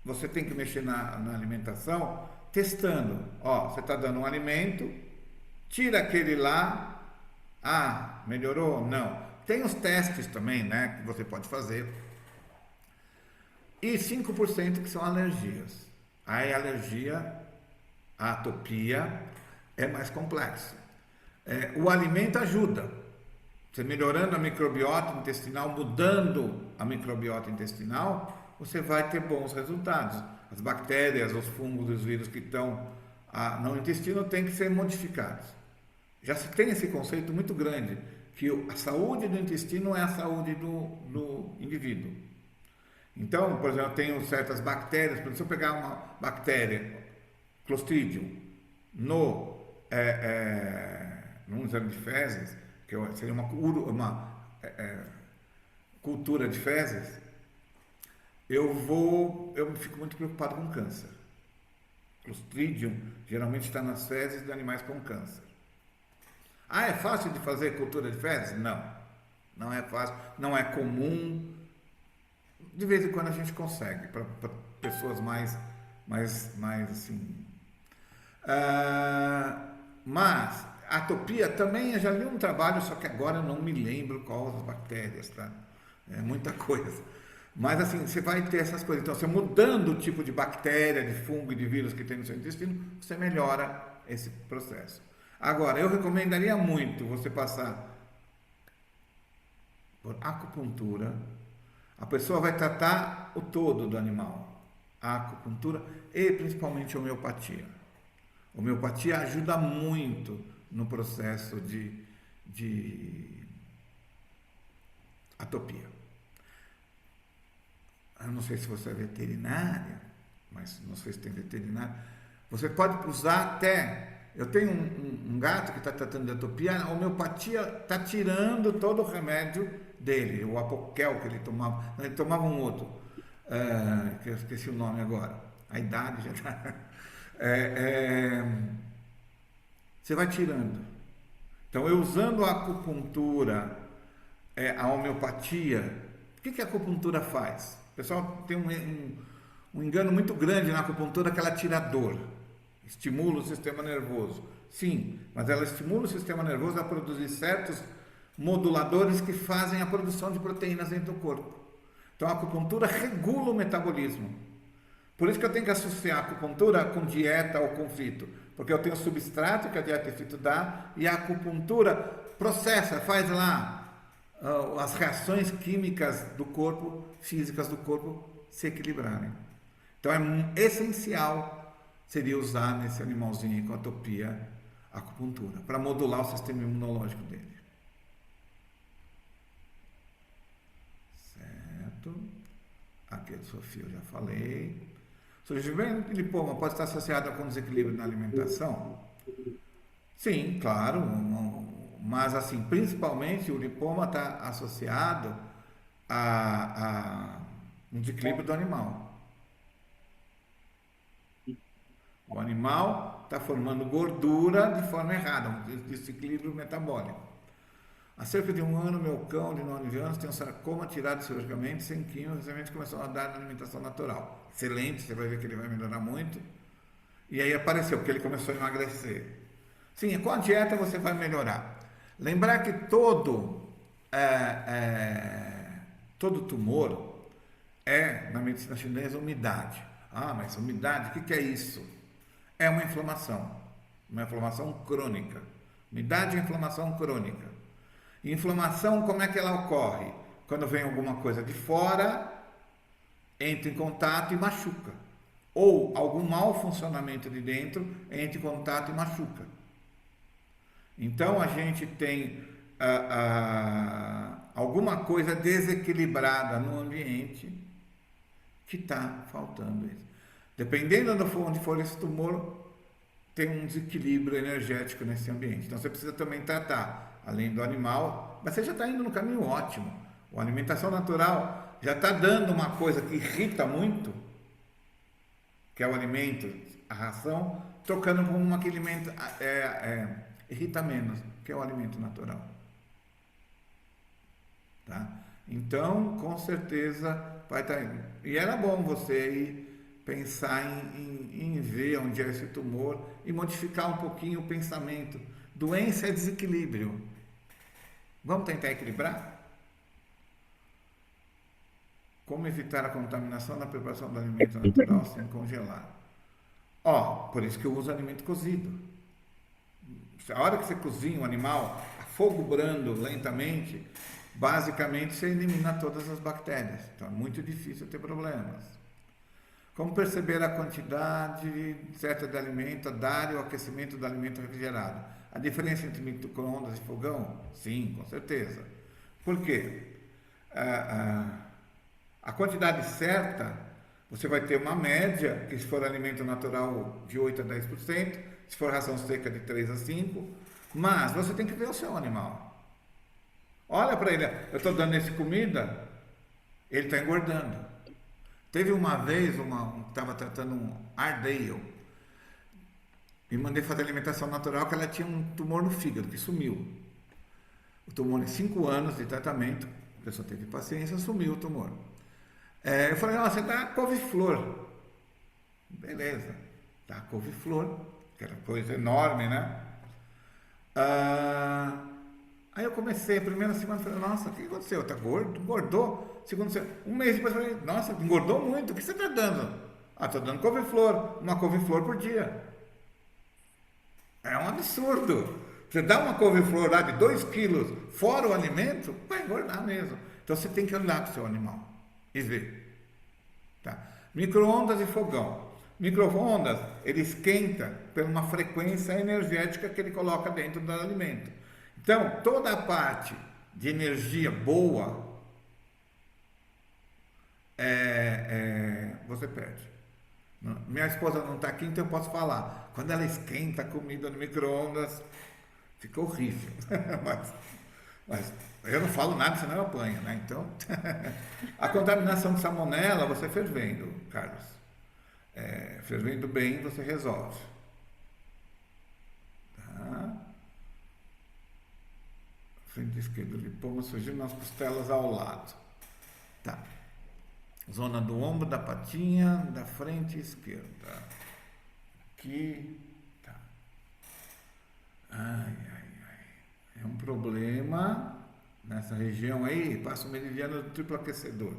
S1: você tem que mexer na alimentação testando. Você está dando um alimento, tira aquele lá. Melhorou? Não. Tem os testes também, né, que você pode fazer. E 5% que são alergias. Aí a alergia, a atopia é mais complexo. O alimento ajuda. Você melhorando a microbiota intestinal, mudando a microbiota intestinal, você vai ter bons resultados. As bactérias, os fungos, os vírus que estão no intestino têm que ser modificados. Já se tem esse conceito muito grande, que a saúde do intestino é a saúde do indivíduo. Então, por exemplo, eu tenho certas bactérias, por exemplo, se eu pegar uma bactéria, Clostridium, num exame de fezes, que seria uma cultura de fezes, eu fico muito preocupado com câncer. Clostridium geralmente está nas fezes de animais com câncer. É fácil de fazer cultura de fezes? Não, não é fácil, não é comum. De vez em quando a gente consegue, para pessoas mais assim. Mas atopia também, eu já li um trabalho, só que agora eu não me lembro qual as bactérias, tá? É muita coisa. Mas assim, você vai ter essas coisas. Então, você mudando o tipo de bactéria, de fungo e de vírus que tem no seu intestino, você melhora esse processo. Agora, eu recomendaria muito você passar por acupuntura. A pessoa vai tratar o todo do animal. A acupuntura e principalmente a homeopatia. A homeopatia ajuda muito no processo de atopia. Eu não sei se você é veterinária, mas não sei se tem veterinário. Você pode usar até. Eu tenho um gato que está tratando de atopia, a homeopatia está tirando todo o remédio dele, o apoquel que ele tomava. Não, ele tomava um outro, que eu esqueci o nome agora. A idade já está. Você vai tirando. Então, eu usando a acupuntura, a homeopatia, o que a acupuntura faz? O pessoal tem um engano muito grande na acupuntura que ela tira dor, estimula o sistema nervoso. Sim, mas ela estimula o sistema nervoso a produzir certos moduladores que fazem a produção de proteínas dentro do corpo. Então a acupuntura regula o metabolismo. Por isso que eu tenho que associar a acupuntura com dieta ou com fito, porque eu tenho o substrato que a dieta e fito dá, e a acupuntura processa, faz lá as reações químicas do corpo, físicas do corpo, se equilibrarem. Então é essencial, seria usar nesse animalzinho com atopia, acupuntura, para modular o sistema imunológico dele. Certo? Aqui a Sofia eu já falei. Surgimento de lipoma pode estar associado com desequilíbrio na alimentação? Sim, claro, mas assim, principalmente o lipoma está associado a um desequilíbrio do animal. O animal está formando gordura de forma errada, um desequilíbrio metabólico. Há cerca de um ano, meu cão de 9 anos tem um sarcoma tirado cirurgicamente, sem quimio, recentemente começou a dar alimentação natural. Excelente, você vai ver que ele vai melhorar muito. E aí apareceu, porque ele começou a emagrecer. Sim, com a dieta você vai melhorar. Lembrar que todo tumor na medicina chinesa, umidade. Ah, mas umidade, o que é isso? É uma inflamação crônica. Umidade é inflamação crônica. E inflamação, como é que ela ocorre? Quando vem alguma coisa de fora, entra em contato e machuca. Ou algum mau funcionamento de dentro, entra em contato e machuca. Então a gente tem alguma coisa desequilibrada no ambiente que está faltando isso. Dependendo de onde for esse tumor, tem um desequilíbrio energético nesse ambiente. Então você precisa também tratar, além do animal, mas você já está indo no caminho ótimo. A alimentação natural já está dando uma coisa que irrita muito, que é o alimento, a ração, trocando por uma que alimenta, irrita menos, que é o alimento natural. Tá? Então, com certeza vai estar indo. E era bom você ir pensar em ver onde é esse tumor e modificar um pouquinho o pensamento. Doença é desequilíbrio. Vamos tentar equilibrar? Como evitar a contaminação na preparação do alimento natural sem congelar? Por isso que eu uso alimento cozido. A hora que você cozinha um animal a fogo brando lentamente, basicamente você elimina todas as bactérias. Então é muito difícil ter problemas. Como perceber a quantidade certa de alimento a dar e o aquecimento do alimento refrigerado? A diferença entre micro-ondas e fogão? Sim, com certeza. Por quê? A quantidade certa, você vai ter uma média, que se for alimento natural de 8 a 10%, se for ração seca de 3 a 5%, mas você tem que ver o seu animal. Olha para ele, eu estou dando esse comida, ele está engordando. Teve uma vez, estava tratando um Ardale, e mandei fazer alimentação natural, que ela tinha um tumor no fígado, que sumiu. O tumor em 5 anos de tratamento, a pessoa teve paciência, sumiu o tumor. Eu falei, você dá couve-flor. Beleza, dá couve-flor, que era coisa enorme, né? Aí eu comecei, a primeira semana, falei, nossa, o que aconteceu? Tá gordo? Engordou? Segundo, um mês depois, eu falei, nossa, engordou muito, o que você está dando? Ah, estou dando couve-flor, uma couve-flor por dia. É um absurdo. Você dá uma couve-flor lá de 2 quilos, fora o alimento, vai engordar mesmo. Então você tem que andar com o seu animal e ver. Tá? Micro-ondas e fogão. Micro-ondas, ele esquenta por uma frequência energética que ele coloca dentro do alimento. Então, toda a parte de energia boa, você perde. Minha esposa não está aqui, então eu posso falar. Quando ela esquenta a comida no micro-ondas, fica horrível. mas eu não falo nada, senão eu apanho, né? Então, a contaminação de salmonela, você fervendo, Carlos. Fervendo bem, você resolve. Tá? Frente esquerda, lipoma surgindo nas costelas ao lado. Tá. Zona do ombro, da patinha, da frente esquerda. Aqui. Tá. Ai, ai, ai. É um problema nessa região aí, passa o meridiano do triplo aquecedor.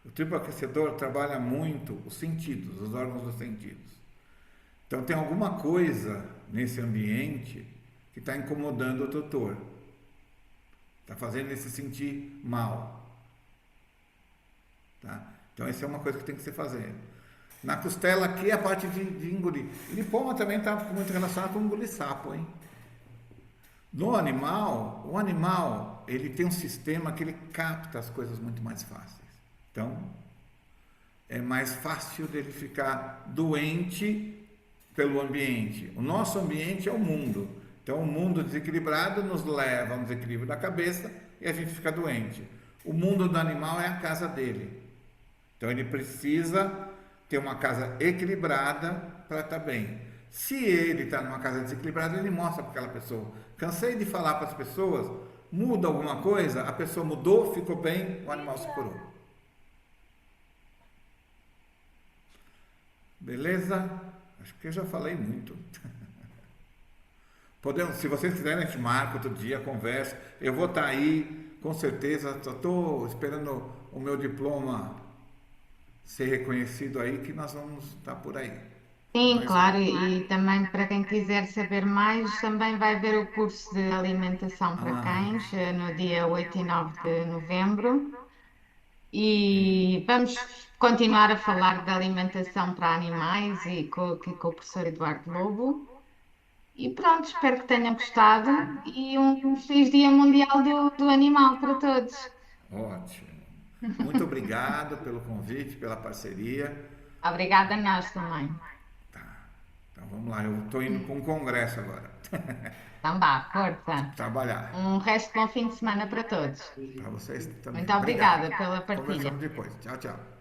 S1: O triplo aquecedor trabalha muito os sentidos, os órgãos dos sentidos. Então tem alguma coisa nesse ambiente que está incomodando o doutor. Está fazendo ele se sentir mal. Tá? Então essa é uma coisa que tem que se fazer. Na costela aqui é a parte de engolir. Lipoma também está muito relacionado com engolir sapo, hein? No animal, o animal ele tem um sistema que ele capta as coisas muito mais fáceis. Então é mais fácil dele ficar doente pelo ambiente. O nosso ambiente é o mundo. Então o mundo desequilibrado nos leva a um desequilíbrio da cabeça e a gente fica doente. O mundo do animal é a casa dele. Então ele precisa ter uma casa equilibrada para estar bem. Se ele está numa casa desequilibrada, ele mostra para aquela pessoa. Cansei de falar para as pessoas, muda alguma coisa, a pessoa mudou, ficou bem, o animal se curou. Beleza? Acho que eu já falei muito. Podemos, se vocês quiserem, a gente marca outro dia, conversa. Eu vou estar aí, com certeza. Só estou esperando o meu diploma ser reconhecido aí, que nós vamos estar por aí.
S2: Sim,
S1: Mas,
S2: claro, e também para quem quiser saber mais, também vai ver o curso de alimentação para cães no dia 8 e 9 de novembro. E vamos continuar a falar de alimentação para animais e aqui com o professor Eduardo Lobo. E pronto, espero que tenham gostado e um feliz Dia Mundial do Animal para todos.
S1: ótimo. Muito obrigado pelo convite, pela parceria.
S2: Obrigada a nós também.
S1: Tá. Então vamos lá, eu estou indo para um congresso agora.
S2: Então vá, força.
S1: Trabalhar.
S2: Um resto de bom fim de semana para todos.
S1: Para vocês também.
S2: Muito obrigada
S1: Obrigado.
S2: pela partilha.
S1: Conversamos depois. Tchau, tchau.